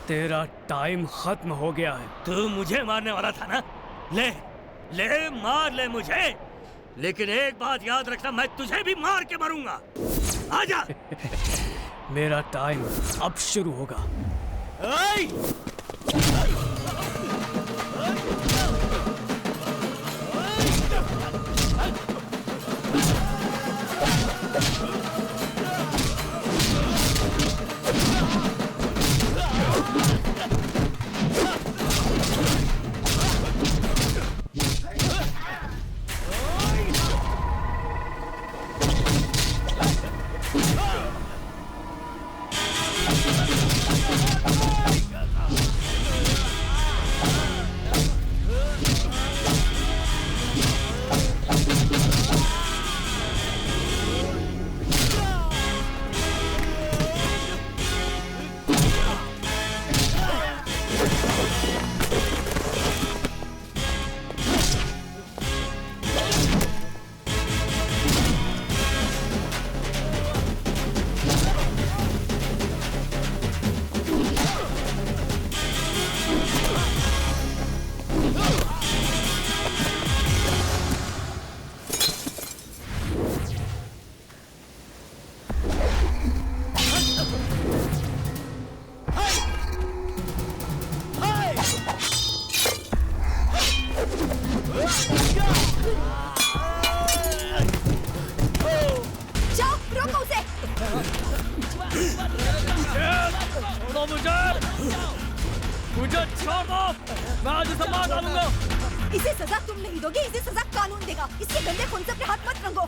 S9: तेरा टाइम खत्म हो गया है।
S12: तू मुझे मारने वाला था ना? ले ले मार ले मुझे, लेकिन एक बात याद रखना, मैं तुझे भी मार के मरूंगा। आजा।
S9: मेरा टाइम अब शुरू होगा। मुझे छोड़ दो, मैं आज उसे मार डालूंगा।
S2: इसे सजा तुम नहीं दोगे, इसे सजा कानून देगा। इसके गंदे खून से अपने हाथ मत रंगो।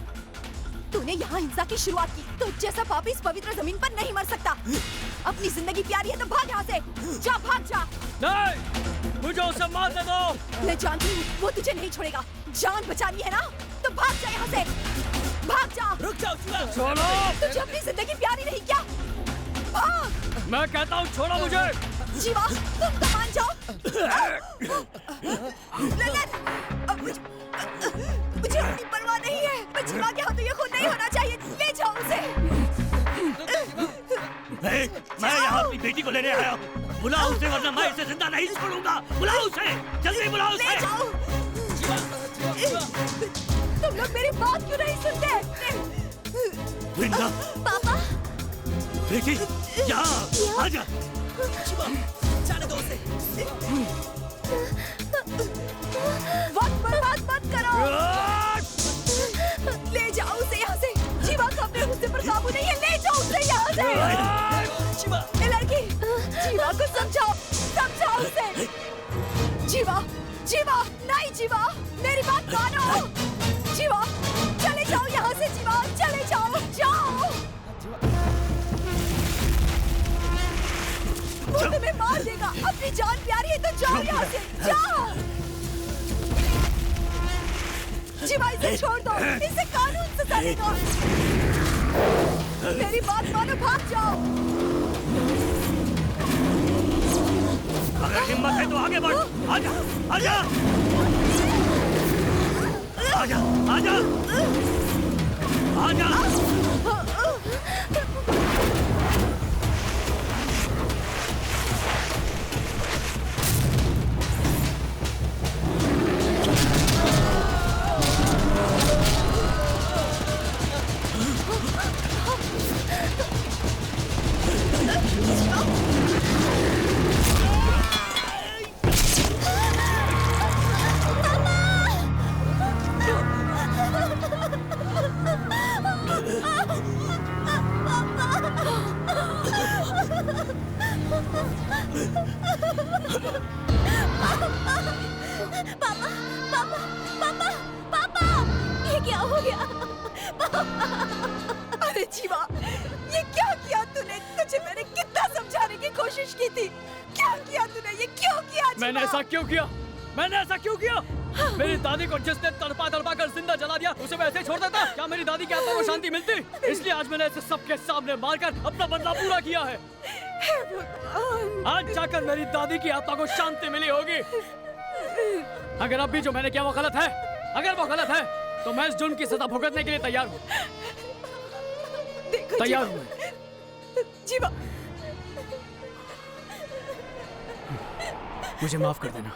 S2: तूने यहाँ हिंसा की शुरुआत की, तो जैसा पापी इस पवित्र जमीन पर नहीं मर सकता। अपनी जिंदगी प्यारी है तो भाग यहाँ से, जा भाग जा।
S9: नहीं, मुझे उसे मार दे दो।
S2: मैं जानती हूँ वो तुझे नहीं छोड़ेगा। जान बचानी है ना, तो भाग जा यहाँ से, भाग जा।
S9: रुक जाओ, छोड़ो।
S2: तुझे अपनी जिंदगी प्यारी नहीं क्या? भाग।
S9: मैं कहता हूँ छोड़ो मुझे।
S2: जीवा, तुम तो मान जाओ। ललन, मुझे अपनी परवाह नहीं है। मैं जीवा के हाथों ये खून नहीं होना चाहिए। ले जाओ उसे।
S12: मैं यहाँ अपनी बेटी को लेने आया हूँ। बुलाओ उसे, वरना मैं इसे जिंदा नहीं छोड़ूंगा। बुलाओ उसे, जल्दी बुलाओ उसे।
S2: ले जाओ। तुम लोग मेरी बात क्यों नहीं सुनते?
S12: विंदा।
S2: पापा,
S12: बेटी यहाँ आजा।
S2: जाने दो उसे। वक्त बर्बाद मत करो। ले जाओ उसे यहाँ से। जीवा को अपने गुस्से पर काबू नहीं है, ले जाओ उसे यहाँ से। ए लड़की, जीवा को समझाओ, समझाओ उसे। जीवा, जीवा, नहीं जीवा, मेरी बात मानो। जीवा, चले जाओ यहाँ से। जीवा, चले जाओ, जाओ। वो तुम्हें मार देगा। अपनी जान प्यारी है तो जाओ यहाँ से, जाओ। जीवा, इसे छोड़ दो, इसे कानून सजा देगा। मेरी बात मानो, भाग जाओ।
S12: अगर हिम्मत है तो आगे बढ़। आजा, आजा, आजा, आजा, आजा।
S2: पापा, पापा, पापा, पापा, ये क्या हो गया? अरे जीवा, ये क्या किया तूने? तुझे मैंने कितना समझाने की कोशिश की थी। क्या किया तूने? ये क्यों किया?
S9: मैंने ऐसा क्यों किया? मैंने ऐसा क्यों किया? मेरी दादी को जिसने तड़पा तड़पा कर जिंदा जला दिया, उसे मैं ऐसे छोड़ देता? क्या मेरी दादी की आत्मा को शांति मिलती? इसलिए आज मैंने इसे सबके सामने मारकर अपना बदला पूरा किया है। आज जाकर मेरी दादी की आत्मा को शांति मिली होगी। अगर अब भी जो मैंने किया वो गलत है, अगर वो गलत है, तो मैं इस जुर्म की सजा भुगतने के लिए तैयार हूँ। तैयार हूँ।
S2: जीवा,
S9: मुझे माफ कर देना।